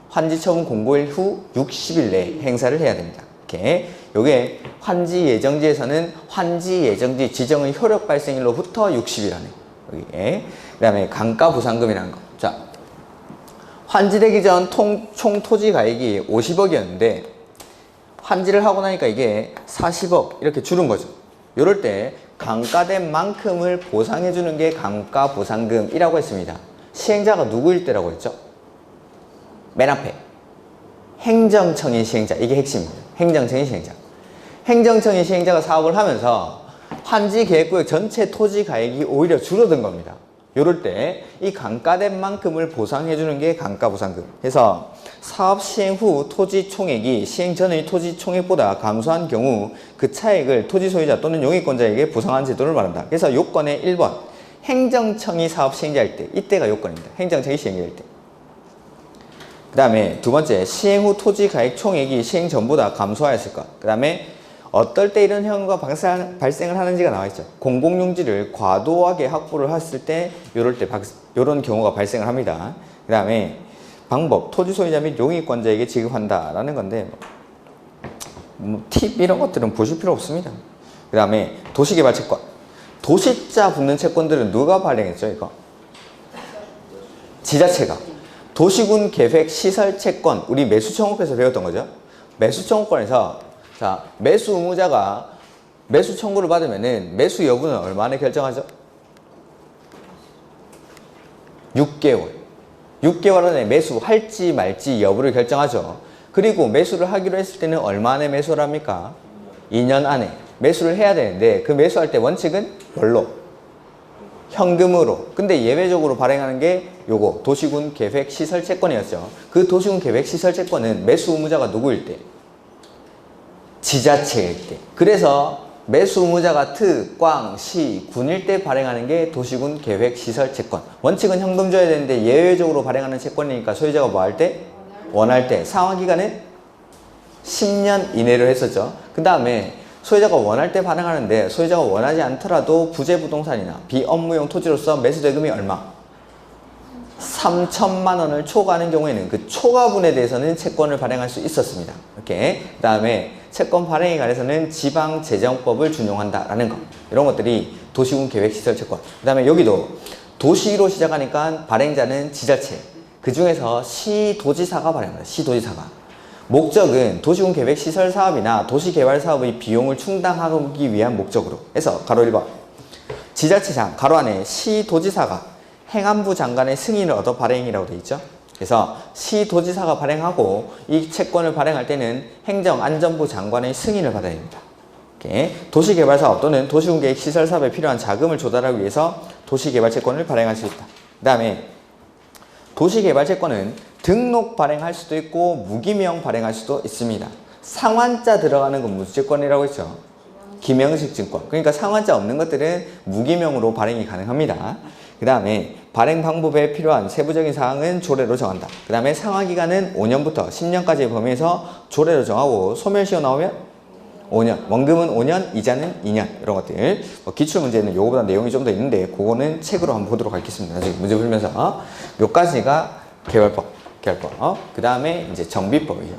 환지처분 공고일 후 60일 내에 행사를 해야 됩니다. 이렇게 요게 환지 예정지에서는 환지 예정지 지정의 효력 발생일로부터 60일 안에 여기에 그 다음에 감가 부상금이라는 거. 자, 환지되기 전 총 토지 가액이 50억이었는데 환지를 하고 나니까 이게 40억 이렇게 줄은 거죠. 이럴 때 감가된 만큼을 보상해 주는 게 감가 보상금이라고 했습니다. 시행자가 누구일 때라고 했죠? 맨 앞에 행정청의 시행자, 이게 핵심입니다. 행정청의 시행자. 행정청의 시행자가 사업을 하면서 환지 계획구역 전체 토지 가액이 오히려 줄어든 겁니다. 이럴 때 이 감가된 만큼을 보상해 주는 게 감가 보상금. 그래서 사업 시행 후 토지 총액이 시행 전의 토지 총액보다 감소한 경우 그 차액을 토지 소유자 또는 용익권자에게 보상하는 제도를 말한다. 그래서 요건의 1번 행정청이 사업 시행자일 때, 이때가 요건입니다. 행정청이 시행자일 때. 그 다음에 두 번째, 시행 후 토지 가액 총액이 시행 전보다 감소하였을 것. 그 다음에 어떨 때 이런 현상과 발생을 하는지가 나와 있죠. 공공용지를 과도하게 확보를 했을 때 이럴 때 이런 경우가 발생을 합니다. 그 다음에 방법, 토지 소유자 및 용익권자에게 지급한다라는 건데 팁 이런 것들은 보실 필요 없습니다. 그 다음에 도시개발 채권. 도시자 붙는 채권들은 누가 발행했죠, 이거? 지자체가. 도시군 계획 시설 채권, 우리 매수청구에서 배웠던 거죠. 매수청구권에서 자, 매수 의무자가 매수 청구를 받으면은 매수 여부는 얼마나 결정하죠? 6개월. 6개월 안에 매수할지 말지 여부를 결정하죠. 그리고 매수를 하기로 했을 때는 얼마 안에 매수를 합니까? 2년 안에 매수를 해야 되는데 그 매수할 때 원칙은 뭘로? 현금으로. 근데 예외적으로 발행하는 게 요거 도시군 계획 시설 채권이었죠. 그 도시군 계획 시설 채권은 매수 의무자가 누구일 때? 지자체일 때. 그래서 매수 의무자가 트, 꽝, 시, 군일 때 발행하는 게 도시군 계획 시설 채권. 원칙은 현금 줘야 되는데 예외적으로 발행하는 채권이니까 소유자가 뭐 할 때? 원할 때. 상환기간은 10년 이내로 했었죠. 그 다음에 소유자가 원할 때 발행하는데 소유자가 원하지 않더라도 부재부동산이나 비업무용 토지로서 매수대금이 얼마? 3천만 원을 초과하는 경우에는 그 초과분에 대해서는 채권을 발행할 수 있었습니다. 이렇게. 그 다음에 채권 발행에 관해서는 지방재정법을 준용한다라는 것. 이런 것들이 도시군 계획시설 채권. 그 다음에 여기도 도시로 시작하니까 발행자는 지자체. 그 중에서 시도지사가 발행합니다. 시도지사가. 목적은 도시군 계획시설 사업이나 도시개발 사업의 비용을 충당하기 위한 목적으로 해서 가로 1번 지자체장 가로 안에 시도지사가 행안부 장관의 승인을 얻어 발행이라고 되어 있죠. 그래서 시도지사가 발행하고 이 채권을 발행할 때는 행정안전부 장관의 승인을 받아야 됩니다. 이렇게 도시개발사업 또는 도시군계획시설사업에 필요한 자금을 조달하기 위해서 도시개발채권을 발행할 수 있다. 그 다음에 도시개발채권은 등록 발행할 수도 있고 무기명 발행할 수도 있습니다. 상환자 들어가는 건 무슨 채권이라고 했죠? 기명식 증권. 그러니까 상환자 없는 것들은 무기명으로 발행이 가능합니다. 그 다음에 발행 방법에 필요한 세부적인 사항은 조례로 정한다. 그 다음에 상환기간은 5년부터 10년까지의 범위에서 조례로 정하고 소멸시효 나오면 5년, 원금은 5년, 이자는 2년 이런 것들. 기출문제는 요거보다 내용이 좀 더 있는데 그거는 책으로 한번 보도록 하겠습니다. 나중에 문제 풀면서 몇 가지가 개발법. 그 다음에 이제 정비법이죠.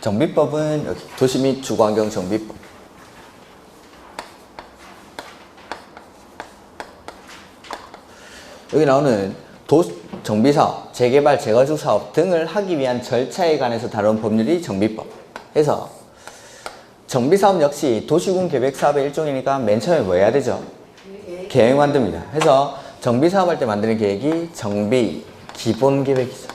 정비법은 여기 도시 및 주거환경 정비법. 여기 나오는 정비사업, 재개발, 재건축 사업 등을 하기 위한 절차에 관해서 다룬 법률이 정비법. 해서 정비사업 역시 도시군 계획 사업의 일종이니까 맨 처음에 뭐 해야 되죠? 계획 만듭니다. 해서 정비사업 할 때 만드는 계획이 정비 기본 계획이죠.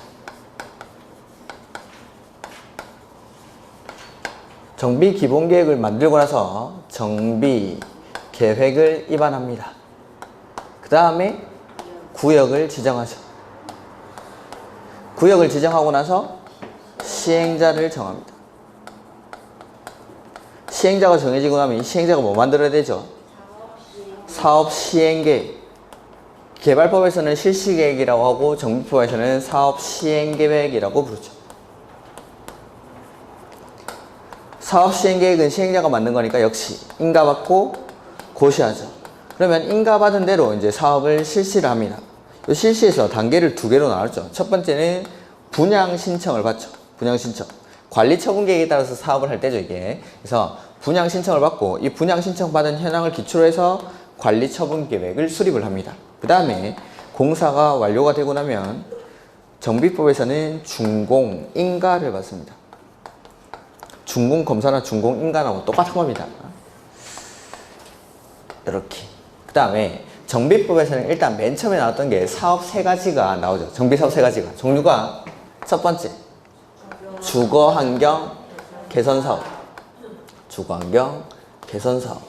정비 기본 계획을 만들고 나서 정비 계획을 입안합니다. 그 다음에 구역을 지정하죠. 구역을 지정하고 나서 시행자를 정합니다. 시행자가 정해지고 나면 이 시행자가 뭐 만들어야 되죠? 사업 시행계획. 개발법에서는 실시계획이라고 하고 정비법에서는 사업 시행계획이라고 부르죠. 사업 시행계획은 시행자가 만든 거니까 역시 인가받고 고시하죠. 그러면 인가받은 대로 이제 사업을 실시를 합니다. 이 실시에서 단계를 두 개로 나눴죠. 첫 번째는 분양 신청을 받죠. 분양 신청. 관리 처분 계획에 따라서 사업을 할 때죠, 이게. 그래서 분양 신청을 받고 이 분양 신청 받은 현황을 기초로 해서 관리 처분 계획을 수립을 합니다. 그 다음에 공사가 완료가 되고 나면 정비법에서는 준공 인가를 받습니다. 준공 검사나 준공 인가나 똑같은 겁니다. 이렇게. 그 다음에 정비법에서는 일단 맨 처음에 나왔던 게 사업 세 가지가 나오죠. 정비사업 세 가지가. 종류가 첫 번째 주거환경 개선사업. 주거환경 개선사업.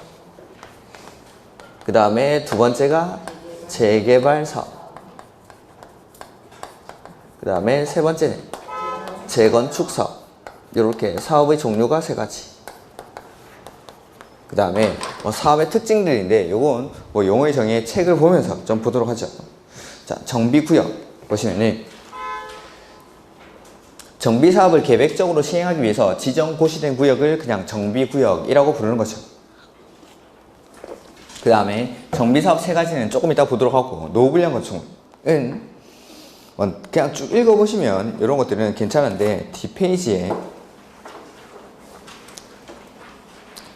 그 다음에 두 번째가 재개발사업. 그 다음에 세 번째는 재건축사업. 이렇게 사업의 종류가 세 가지. 그 다음에 사업의 특징들인데 요건 용어의 정의의 책을 보면서 좀 보도록 하죠. 자, 정비구역 보시면은 정비사업을 계획적으로 시행하기 위해서 지정 고시된 구역을 그냥 정비구역이라고 부르는 거죠. 그 다음에 정비사업 세 가지는 조금 이따 보도록 하고, 노후불량 건축물은 그냥 쭉 읽어보시면 이런 것들은 괜찮은데 뒷페이지에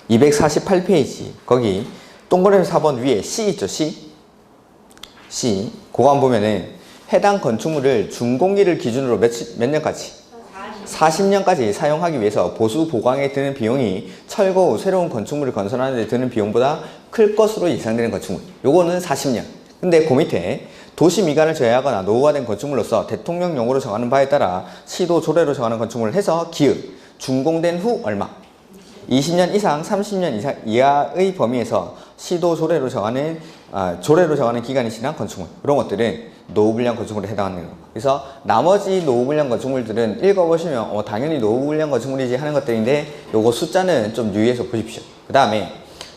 248페이지 거기 동그라미 4번 위에 C 있죠. C 그거 한번 보면은 해당 건축물을 준공기를 기준으로 몇 년까지? 40년까지 사용하기 위해서 보수 보강에 드는 비용이 철거 후 새로운 건축물을 건설하는 데 드는 비용보다 클 것으로 예상되는 건축물. 요거는 40년. 근데 그 밑에 도시 미관을 제외하거나 노후화된 건축물로서 대통령령으로 정하는 바에 따라 시도 조례로 정하는 건축물을 해서 기획, 준공된 후 얼마? 20년 이상, 30년 이상 이하의 범위에서 시도 조례로 정하는 기간이 지난 건축물. 이런 것들은 노후불량 건축물에 해당하는 거. 그래서 나머지 노후불량 건축물들은 읽어보시면 당연히 노후불량 건축물이지 하는 것들인데 요거 숫자는 좀 유의해서 보십시오. 그 다음에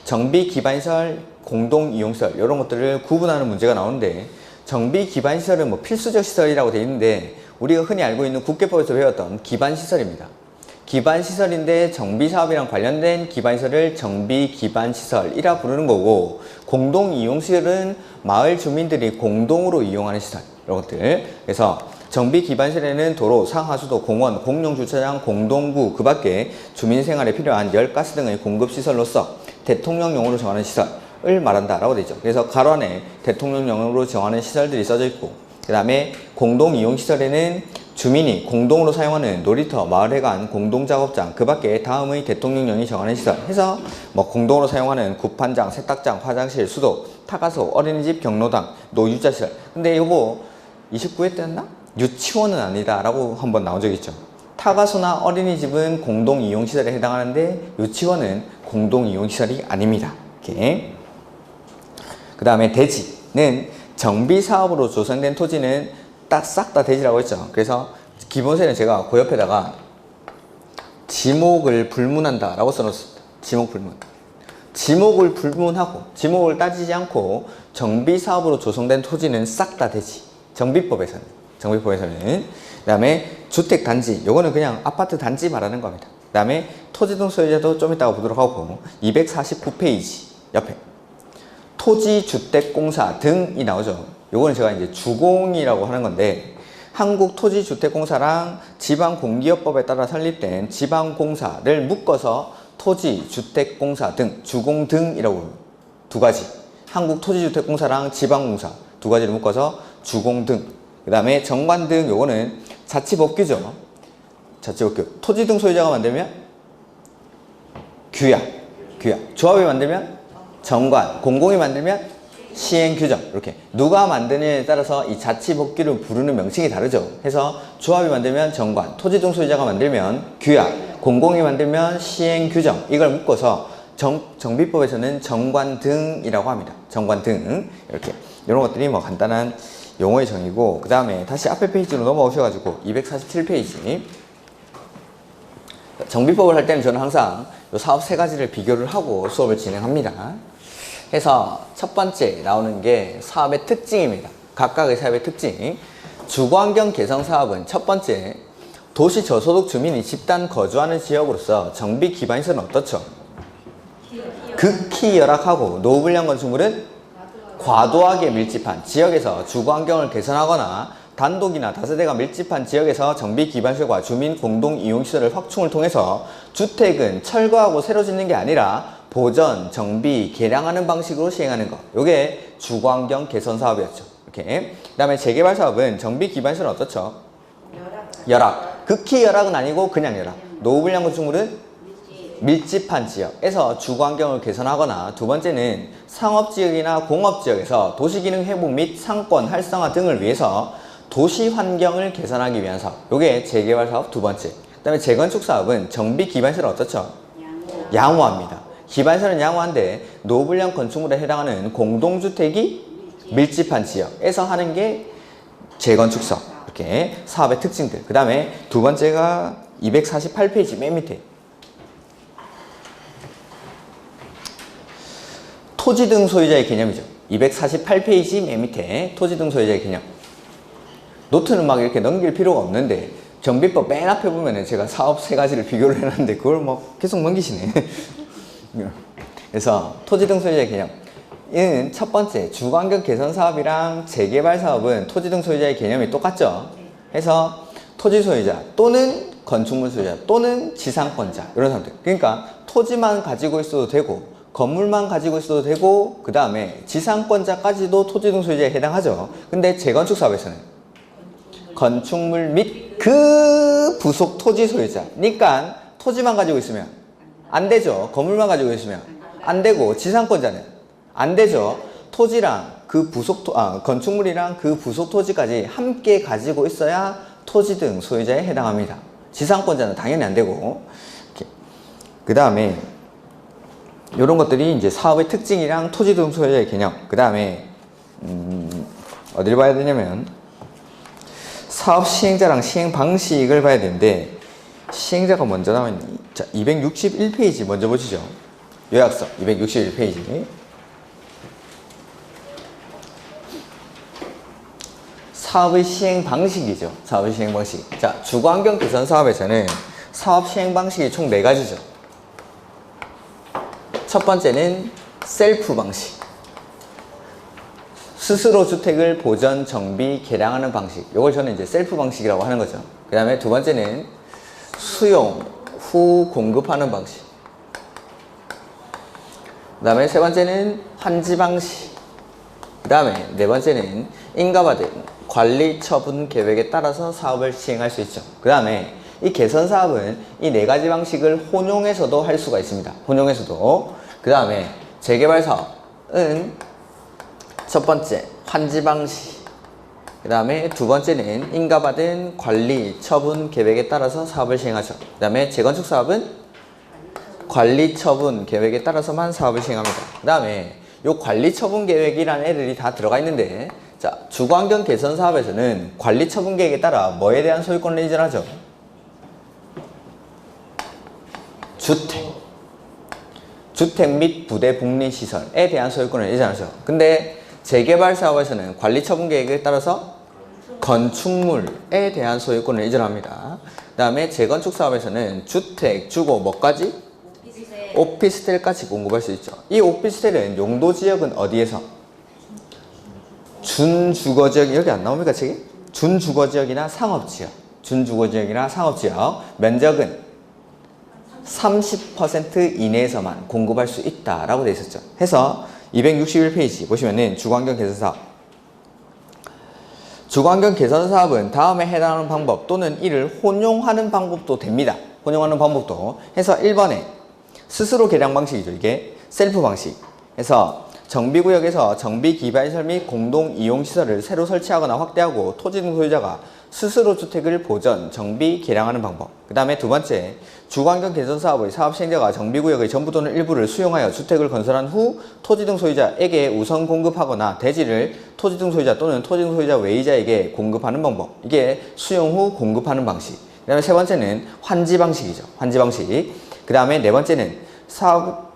정비 기반시설, 공동이용시설 이런 것들을 구분하는 문제가 나오는데 정비 기반시설은 필수적 시설이라고 되어 있는데 우리가 흔히 알고 있는 국계법에서 배웠던 기반시설입니다. 기반시설인데 정비사업이랑 관련된 기반시설을 정비기반시설이라 부르는 거고, 공동이용시설은 마을 주민들이 공동으로 이용하는 시설, 이런 것들. 그래서 정비기반시설에는 도로, 상하수도, 공원, 공용주차장, 공동구, 그 밖에 주민생활에 필요한 열, 가스 등의 공급시설로서 대통령령으로 정하는 시설을 말한다라고 되어 있죠. 그래서 가로 안에 대통령령으로 정하는 시설들이 써져 있고, 그 다음에 공동이용시설에는 주민이 공동으로 사용하는 놀이터, 마을회관, 공동작업장, 그 밖에 다음의 대통령령이 정하는 시설 해서 공동으로 사용하는 구판장, 세탁장, 화장실, 수도, 타가소, 어린이집, 경로당, 노유자시설. 근데 이거 29회 때였나? 유치원은 아니다 라고 한번 나온 적이 있죠. 타가소나 어린이집은 공동이용시설에 해당하는데 유치원은 공동이용시설이 아닙니다. 이렇게. 그 다음에 대지는 정비사업으로 조성된 토지는 싹 다 대지라고 했죠. 그래서 기본세는 제가 그 옆에다가 지목을 불문한다 라고 써놓습니다. 지목 불문. 지목을 불문하고 지목을 따지지 않고 정비사업으로 조성된 토지는 싹 다 대지. 정비법에서는. 그 다음에 주택단지, 요거는 그냥 아파트 단지 말하는 겁니다. 그 다음에 토지 등 소유자도 좀 이따가 보도록 하고, 249페이지 옆에 토지주택공사 등이 나오죠. 요거는 제가 이제 주공이라고 하는 건데, 한국토지주택공사랑 지방공기업법에 따라 설립된 지방공사를 묶어서 토지주택공사 등, 주공 등이라고 두 가지. 한국토지주택공사랑 지방공사 두 가지를 묶어서 주공 등. 그 다음에 정관 등, 요거는 자치법규죠. 자치법규. 토지 등 소유자가 만들면 규약. 조합이 만들면 정관. 공공이 만들면 시행규정. 이렇게 누가 만드느냐에 따라서 이 자치법규를 부르는 명칭이 다르죠. 해서 조합이 만들면 정관, 토지 등 소유자가 만들면 규약, 공공이 만들면 시행규정. 이걸 묶어서 정비법에서는 정관 등이라고 합니다. 정관 등. 이렇게 이런 것들이 간단한 용어의 정의고, 그 다음에 다시 앞에 페이지로 넘어오셔가지고 247페이지. 정비법을 할 때는 저는 항상 이 사업 세 가지를 비교를 하고 수업을 진행합니다. 해서 첫 번째 나오는 게 사업의 특징입니다. 각각의 사업의 특징. 주거환경 개선 사업은 첫 번째, 도시 저소득 주민이 집단 거주하는 지역으로서 정비 기반시설은 어떻죠? 극히 열악하고 노후불량 건축물은 과도하게 밀집한 지역에서 주거환경을 개선하거나 단독이나 다세대가 밀집한 지역에서 정비 기반시설과 주민 공동 이용시설을 확충을 통해서 주택은 철거하고 새로 짓는 게 아니라 보전, 정비, 개량하는 방식으로 시행하는 것. 요게 주거환경 개선 사업이었죠. 이렇게. 그 다음에 재개발 사업은 정비 기반시설은 어떻죠? 열악. 극히 열악은 아니고 그냥 열악. 노후불량 건축물은 밀집한 지역에서 주거환경을 개선하거나, 두 번째는 상업지역이나 공업지역에서 도시기능 회복 및 상권 활성화 등을 위해서 도시 환경을 개선하기 위한 사업. 요게 재개발 사업 두 번째. 그 다음에 재건축 사업은 정비 기반시설은 어떻죠? 양호합니다. 기반시설은 양호한데 노후불량 건축물에 해당하는 공동주택이 밀집한 지역에서 하는 게 재건축 사업. 이렇게 사업의 특징들. 그 다음에 두 번째가 248페이지 맨 밑에 토지 등 소유자의 개념이죠. 248페이지 맨 밑에 토지 등 소유자의 개념. 노트는 막 이렇게 넘길 필요가 없는데 정비법 맨 앞에 보면은 제가 사업 세 가지를 비교를 해놨는데 그걸 막 계속 넘기시네. 그래서 토지 등 소유자의 개념. 이는 첫 번째, 주거환경 개선 사업이랑 재개발 사업은 토지 등 소유자의 개념이 똑같죠. 그래서 토지 소유자 또는 건축물 소유자 또는 지상권자, 이런 사람들. 그러니까 토지만 가지고 있어도 되고 건물만 가지고 있어도 되고, 그 다음에 지상권자까지도 토지 등 소유자에 해당하죠. 근데 재건축 사업에서는 건축물 및 그 부속 토지 소유자. 그러니까 토지만 가지고 있으면 안 되죠. 건물만 가지고 있으면 안 되고, 지상권자는 안 되죠. 토지랑 그 부속 건축물이랑 그 부속 토지까지 함께 가지고 있어야 토지 등 소유자에 해당합니다. 지상권자는 당연히 안 되고. 그 다음에 이런 것들이 이제 사업의 특징이랑 토지 등 소유자의 개념. 그 다음에 어디를 봐야 되냐면 사업 시행자랑 시행 방식을 봐야 되는데, 시행자가 먼저 나와 있는, 자, 261페이지 먼저 보시죠. 요약서 261페이지. 사업의 시행 방식이죠. 사업의 시행 방식. 자, 주거환경 개선 사업에서는 사업 시행 방식이 총 4가지죠. 첫 번째는 셀프 방식. 스스로 주택을 보전, 정비, 개량하는 방식. 이걸 저는 이제 셀프 방식이라고 하는 거죠. 그 다음에 두 번째는 수용 후 공급하는 방식. 그 다음에 세 번째는 환지 방식. 그 다음에 네 번째는 인가받은 관리 처분 계획에 따라서 사업을 시행할 수 있죠. 그 다음에 이 개선 사업은 이 4가지 방식을 혼용해서도 할 수가 있습니다. 혼용해서도. 그 다음에 재개발 사업은 첫 번째 환지 방식, 그 다음에 두 번째는 인가받은 관리 처분 계획에 따라서 사업을 시행하죠. 그 다음에 재건축 사업은 관리 처분 계획에 따라서만 사업을 시행합니다. 그 다음에 요 관리 처분 계획이라는 애들이 다 들어가 있는데, 자, 주거환경 개선 사업에서는 관리 처분 계획에 따라 뭐에 대한 소유권을 이전하죠? 주택 및 부대 복리 시설에 대한 소유권을 이전하죠. 근데 재개발 사업에서는 관리 처분 계획에 따라서 건축물에 대한 소유권을 이전합니다. 그 다음에 재건축 사업에서는 주택, 주거, 뭐까지? 오피스텔까지 공급할 수 있죠. 이 오피스텔은 용도 지역은 어디에서? 준주거지역, 여기 안 나옵니까 책이? 준주거지역이나 상업지역. 준주거지역이나 상업지역. 면적은 30% 이내에서만 공급할 수 있다라고 되어 있었죠. 해서 261페이지 보시면은 주거환경 개선 사업. 주거환경 개선 사업은 다음에 해당하는 방법 또는 이를 혼용하는 방법도 됩니다. 혼용하는 방법도. 해서 1번에 스스로 개량 방식이죠. 이게 셀프 방식. 해서 정비구역에서 정비 기반시설 및 공동 이용시설을 새로 설치하거나 확대하고 토지 등 소유자가 스스로 주택을 보전, 정비, 개량하는 방법. 그 다음에 두 번째, 주거환경 개선 사업의 사업 시행자가 정비구역의 전부 또는 일부를 수용하여 주택을 건설한 후 토지 등 소유자에게 우선 공급하거나 대지를 토지 등 소유자 또는 토지 등 소유자 외의자에게 공급하는 방법. 이게 수용 후 공급하는 방식. 그 다음에 세 번째는 환지 방식이죠. 환지 방식. 그 다음에 네 번째는 사업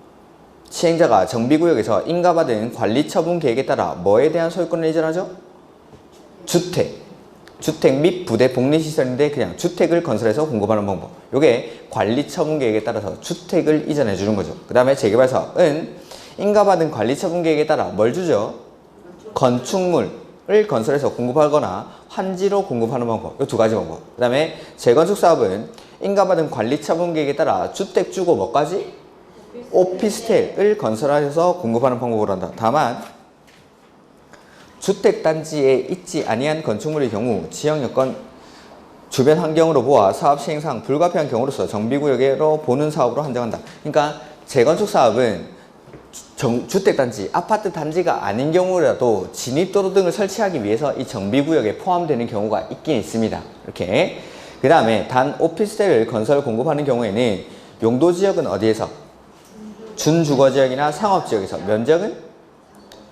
시행자가 정비구역에서 인가받은 관리처분 계획에 따라 뭐에 대한 소유권을 이전하죠? 주택 및 부대 복리시설인데 그냥 주택을 건설해서 공급하는 방법. 요게 관리처분 계획에 따라서 주택을 이전해 주는 거죠. 그 다음에 재개발사업은 인가받은 관리처분 계획에 따라 뭘 주죠? 건축물을 건설해서 공급하거나 환지로 공급하는 방법. 요 두 가지 방법. 그 다음에 재건축사업은 인가받은 관리처분 계획에 따라 주택 주고 뭐까지? 오피스텔을 건설하셔서 공급하는 방법으로 한다. 다만 주택단지에 있지 아니한 건축물의 경우 지역여건 주변 환경으로 보아 사업 시행상 불가피한 경우로서 정비구역으로 보는 사업으로 한정한다. 그러니까 재건축 사업은 주택단지, 아파트 단지가 아닌 경우라도 진입도로 등을 설치하기 위해서 이 정비구역에 포함되는 경우가 있긴 있습니다. 이렇게. 그 다음에 단 오피스텔을 건설 공급하는 경우에는 용도지역은 어디에서? 준주거지역이나 상업지역에서. 면적은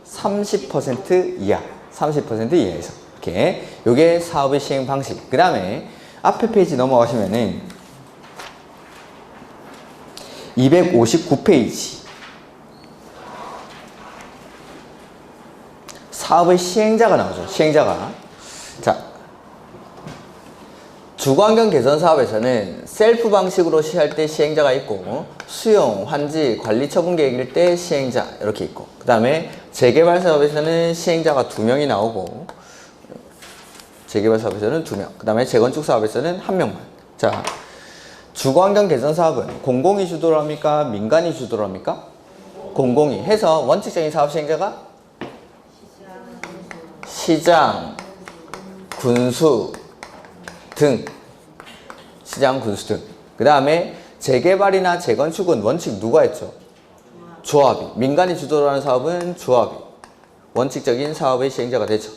30% 이하, 30% 이하에서. 이렇게. 요게 사업의 시행 방식. 그 다음에 앞에 페이지 넘어가시면은 259페이지. 사업의 시행자가 나오죠. 시행자가. 자, 주거환경 개선 사업에서는 셀프 방식으로 시할 때 시행자가 있고, 수용, 환지, 관리 처분 계획일 때 시행자 이렇게 있고, 그 다음에 재개발 사업에서는 시행자가 2명이 나오고, 재개발 사업에서는 2명, 그 다음에 재건축 사업에서는 1명만. 자, 주거환경 개선 사업은 공공이 주도를 합니까? 민간이 주도를 합니까? 공공이 해서 원칙적인 사업 시행자가 시장, 군수 등, 시장, 군수 등. 그 다음에 재개발이나 재건축은 원칙 누가 했죠? 조합이. 민간이 주도를 하는 사업은 조합이 원칙적인 사업의 시행자가 되죠.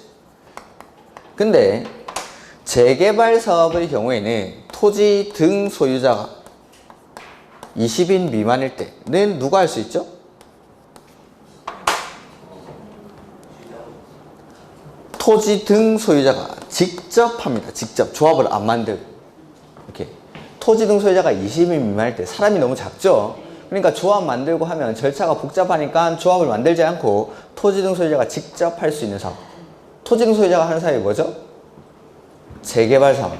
근데 재개발 사업의 경우에는 토지 등 소유자가 20인 미만일 때는 누가 할 수 있죠? 토지 등 소유자가 직접 합니다. 직접. 조합을 안 만들고. 이렇게. 토지 등 소유자가 20인 미만일 때 사람이 너무 작죠? 그러니까 조합 만들고 하면 절차가 복잡하니까 조합을 만들지 않고 토지 등 소유자가 직접 할 수 있는 사업. 토지 등 소유자가 하는 사업이 뭐죠? 재개발 사업.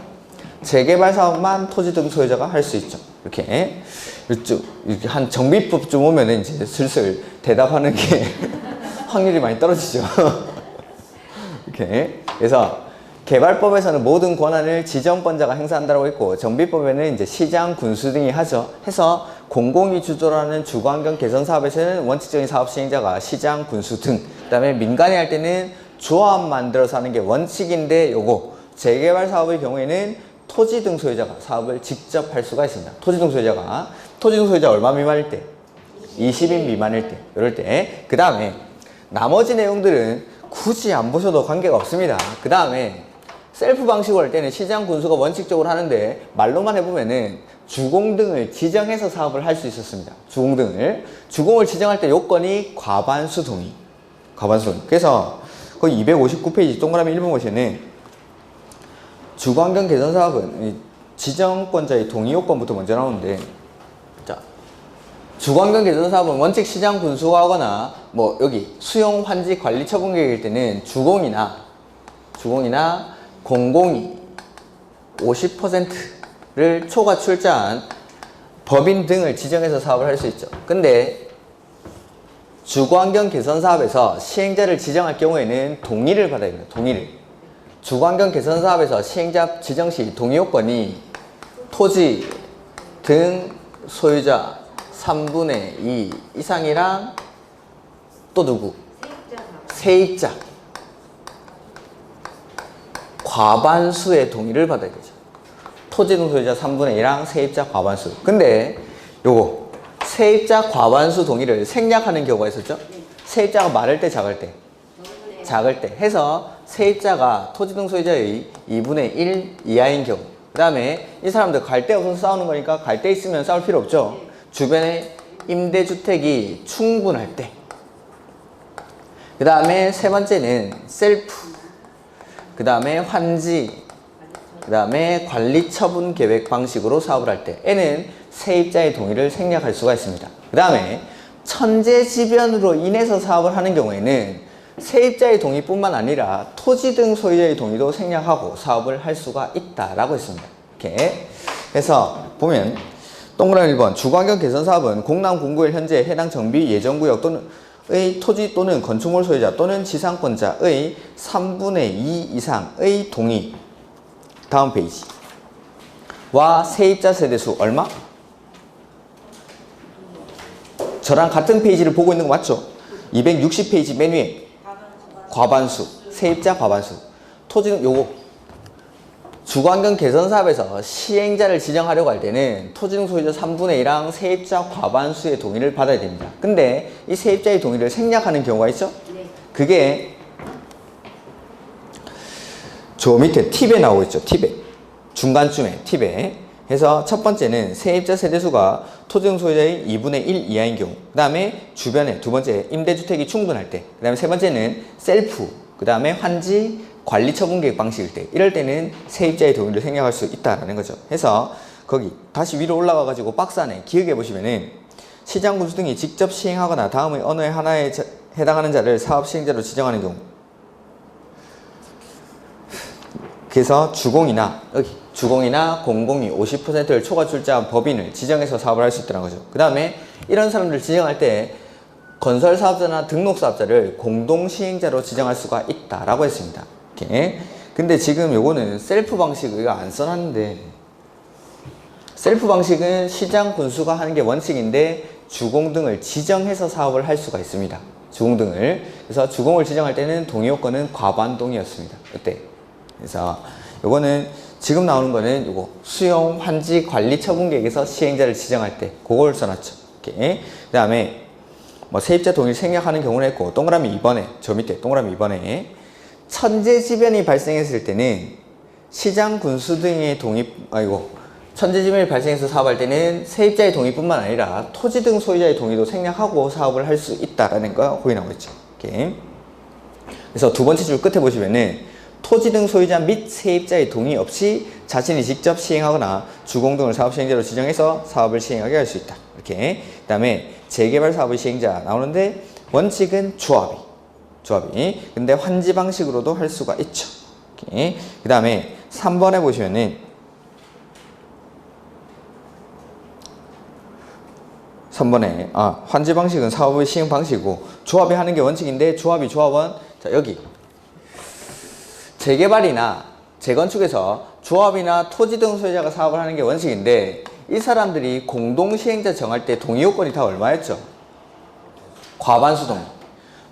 재개발 사업만 토지 등 소유자가 할 수 있죠. 이렇게. 이렇게 한 정비법쯤 오면 이제 슬슬 대답하는 게 확률이 많이 떨어지죠. 이렇게. 그래서 개발법에서는 모든 권한을 지정권자가 행사한다고 했고, 정비법에는 이제 시장, 군수 등이 하죠. 해서 공공이 주도를 하는 주거환경 개선 사업에서는 원칙적인 사업 시행자가 시장, 군수 등. 그 다음에 민간이 할 때는 조합 만들어서 하는 게 원칙인데, 요거 재개발 사업의 경우에는 토지 등 소유자가 사업을 직접 할 수가 있습니다. 토지 등 소유자 얼마 미만일 때? 20인 미만일 때. 이럴 때. 그 다음에 나머지 내용들은 굳이 안 보셔도 관계가 없습니다. 그 다음에 셀프 방식으로 할 때는 시장, 군수가 원칙적으로 하는데, 말로만 해보면은 주공 등을 지정해서 사업을 할 수 있었습니다. 주공을 지정할 때 요건이 과반수 동의. 그래서 거기 259페이지 동그라미 1번 보시면은 주거환경 개선 사업은 지정권자의 동의 요건부터 먼저 나오는데, 자, 주거환경 개선 사업은 원칙 시장, 군수가 하거나 뭐 여기 수용, 환지, 관리 처분 계획일 때는 주공이나 공공이 50%를 초과 출자한 법인 등을 지정해서 사업을 할 수 있죠. 근데 주거환경 개선 사업에서 시행자를 지정할 경우에는 동의를 받아야 됩니다. 동의를. 주거환경 개선 사업에서 시행자 지정 시 동의 요건이 토지 등 소유자 3분의 2 이상이랑 또 누구? 세입자. 과반수의 동의를 받아야 되죠. 토지 등 소유자 3분의 2랑 세입자 과반수. 근데 요거 세입자 과반수 동의를 생략하는 경우가 있었죠? 세입자가 많을 때 작을 때 해서 세입자가 토지 등 소유자의 2분의 1 이하인 경우. 그 다음에 이 사람들 갈 데 없어서 싸우는 거니까 갈 데 있으면 싸울 필요 없죠. 주변에 임대주택이 충분할 때. 그 다음에 세 번째는 셀프. 그 다음에 환지. 그 다음에 관리처분 계획 방식으로 사업을 할 때. N은 세입자의 동의를 생략할 수가 있습니다. 그 다음에 천재지변으로 인해서 사업을 하는 경우에는 세입자의 동의뿐만 아니라 토지 등 소유자의 동의도 생략하고 사업을 할 수가 있다라고 했습니다. 이렇게 해서 보면 동그라미 1번 주거환경 개선 사업은 공남 공구일 현재 해당 정비 예정구역 또는 의 토지 또는 건축물 소유자 또는 지상권자의 3분의 2 이상의 동의. 다음 페이지. 와 세입자 세대수 얼마? 저랑 같은 페이지를 보고 있는 거 맞죠? 260페이지 맨 위에 과반수, 세입자 과반수. 토지는 요거 주거환경 개선 사업에서 시행자를 지정하려고 할 때는 토지 등 소유자 3분의 1랑 세입자 과반수의 동의를 받아야 됩니다. 근데 이 세입자의 동의를 생략하는 경우가 있죠? 그게 저 밑에 팁에 나오고 있죠. 팁에. 중간쯤에 팁에. 해서 첫 번째는 세입자 세대수가 토지 등 소유자의 2분의 1 이하인 경우. 그 다음에 주변에 두 번째 임대주택이 충분할 때. 그 다음에 세 번째는 셀프. 그 다음에 환지 관리처분 계획 방식일 때. 이럴 때는 세입자의 동의를 생략할 수 있다라는 거죠. 해서 거기 다시 위로 올라가 가지고 박스 안에 기억해 보시면은 시장군수 등이 직접 시행하거나 다음의 어느 하나에 해당하는 자를 사업 시행자로 지정하는 경우. 그래서 주공이나 여기 주공이나 공공이 50%를 초과 출자한 법인을 지정해서 사업을 할 수 있다는 거죠. 그 다음에 이런 사람들을 지정할 때 건설사업자나 등록사업자를 공동시행자로 지정할 수가 있다라고 했습니다. 이렇게. 근데 지금 요거는 셀프 방식을 안 써놨는데 셀프 방식은 시장 군수가 하는 게 원칙인데 주공 등을 지정해서 사업을 할 수가 있습니다. 주공 등을. 그래서 주공을 지정할 때는 동의요건은 과반동의였습니다. 이때. 그래서 요거는 지금 나오는 거는 요거 수용 환지 관리 처분 계획에서 시행자를 지정할 때 그걸 써놨죠. 이렇게. 그 다음에 뭐 세입자 동의를 생략하는 경우는 했고 동그라미 2번에 저 밑에 동그라미 2번에 천재지변이 발생했을 때는 시장 군수 등의 천재지변이 발생해서 사업할 때는 세입자의 동의뿐만 아니라 토지 등 소유자의 동의도 생략하고 사업을 할 수 있다라는 거 거기 나오고 있죠. 이렇게. 그래서 두 번째 줄 끝에 보시면은 토지 등 소유자 및 세입자의 동의 없이 자신이 직접 시행하거나 주공 등을 사업 시행자로 지정해서 사업을 시행하게 할 수 있다. 이렇게. 그 다음에 재개발 사업의 시행자 나오는데 원칙은 조합이. 근데 환지 방식으로도 할 수가 있죠. 이렇게. 그 다음에 3번에 보시면은 3번에 환지 방식은 사업의 시행 방식이고 조합이 하는 게 원칙인데 조합원 자 여기 재개발이나 재건축에서 조합이나 토지 등 소유자가 사업을 하는 게 원칙인데 이 사람들이 공동시행자 정할 때 동의요건이 다 얼마였죠? 과반수 동의.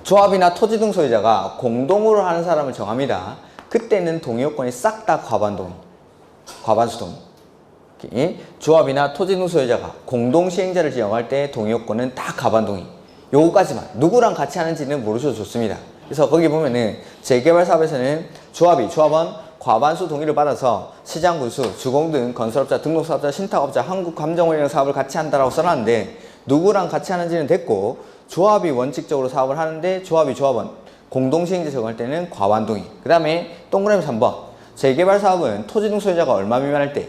조합이나 토지 등 소유자가 공동으로 하는 사람을 정합니다. 그때는 동의요건이 싹 다 과반수 동의. 조합이나 토지 등 소유자가 공동시행자를 지정할 때 동의요건은 다 과반동의. 요거까지만. 누구랑 같이 하는지는 모르셔도 좋습니다. 그래서 거기 보면은 재개발 사업에서는 조합원 과반수 동의를 받아서 시장군수, 주공 등 건설업자, 등록사업자, 신탁업자, 한국감정원이랑 사업을 같이 한다라고 써놨는데 누구랑 같이 하는지는 됐고 조합이 원칙적으로 사업을 하는데 조합원 공동시행자 정할 때는 과반동의. 그 다음에 동그라미 3번 재개발 사업은 토지 등 소유자가 얼마 미만일 때?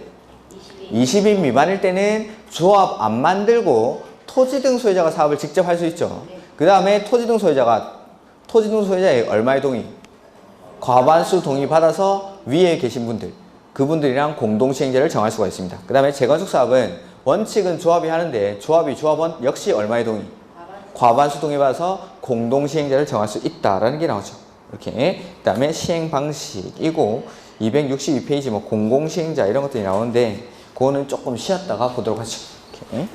20인 미만일 때는 조합 안 만들고 토지 등 소유자가 사업을 직접 할 수 있죠. 그 다음에 토지 등 소유자의 얼마의 동의? 과반수 동의 받아서 위에 계신 분들 그분들이랑 공동시행자를 정할 수가 있습니다. 그 다음에 재건축 사업은 원칙은 조합이 하는데 조합원 역시 얼마의 동의? 과반수 동의 받아서 공동시행자를 정할 수 있다라는 게 나오죠. 이렇게. 그 다음에 시행 방식이고 262페이지 뭐 공공시행자 이런 것들이 나오는데 그거는 조금 쉬었다가 보도록 하죠. 이렇게.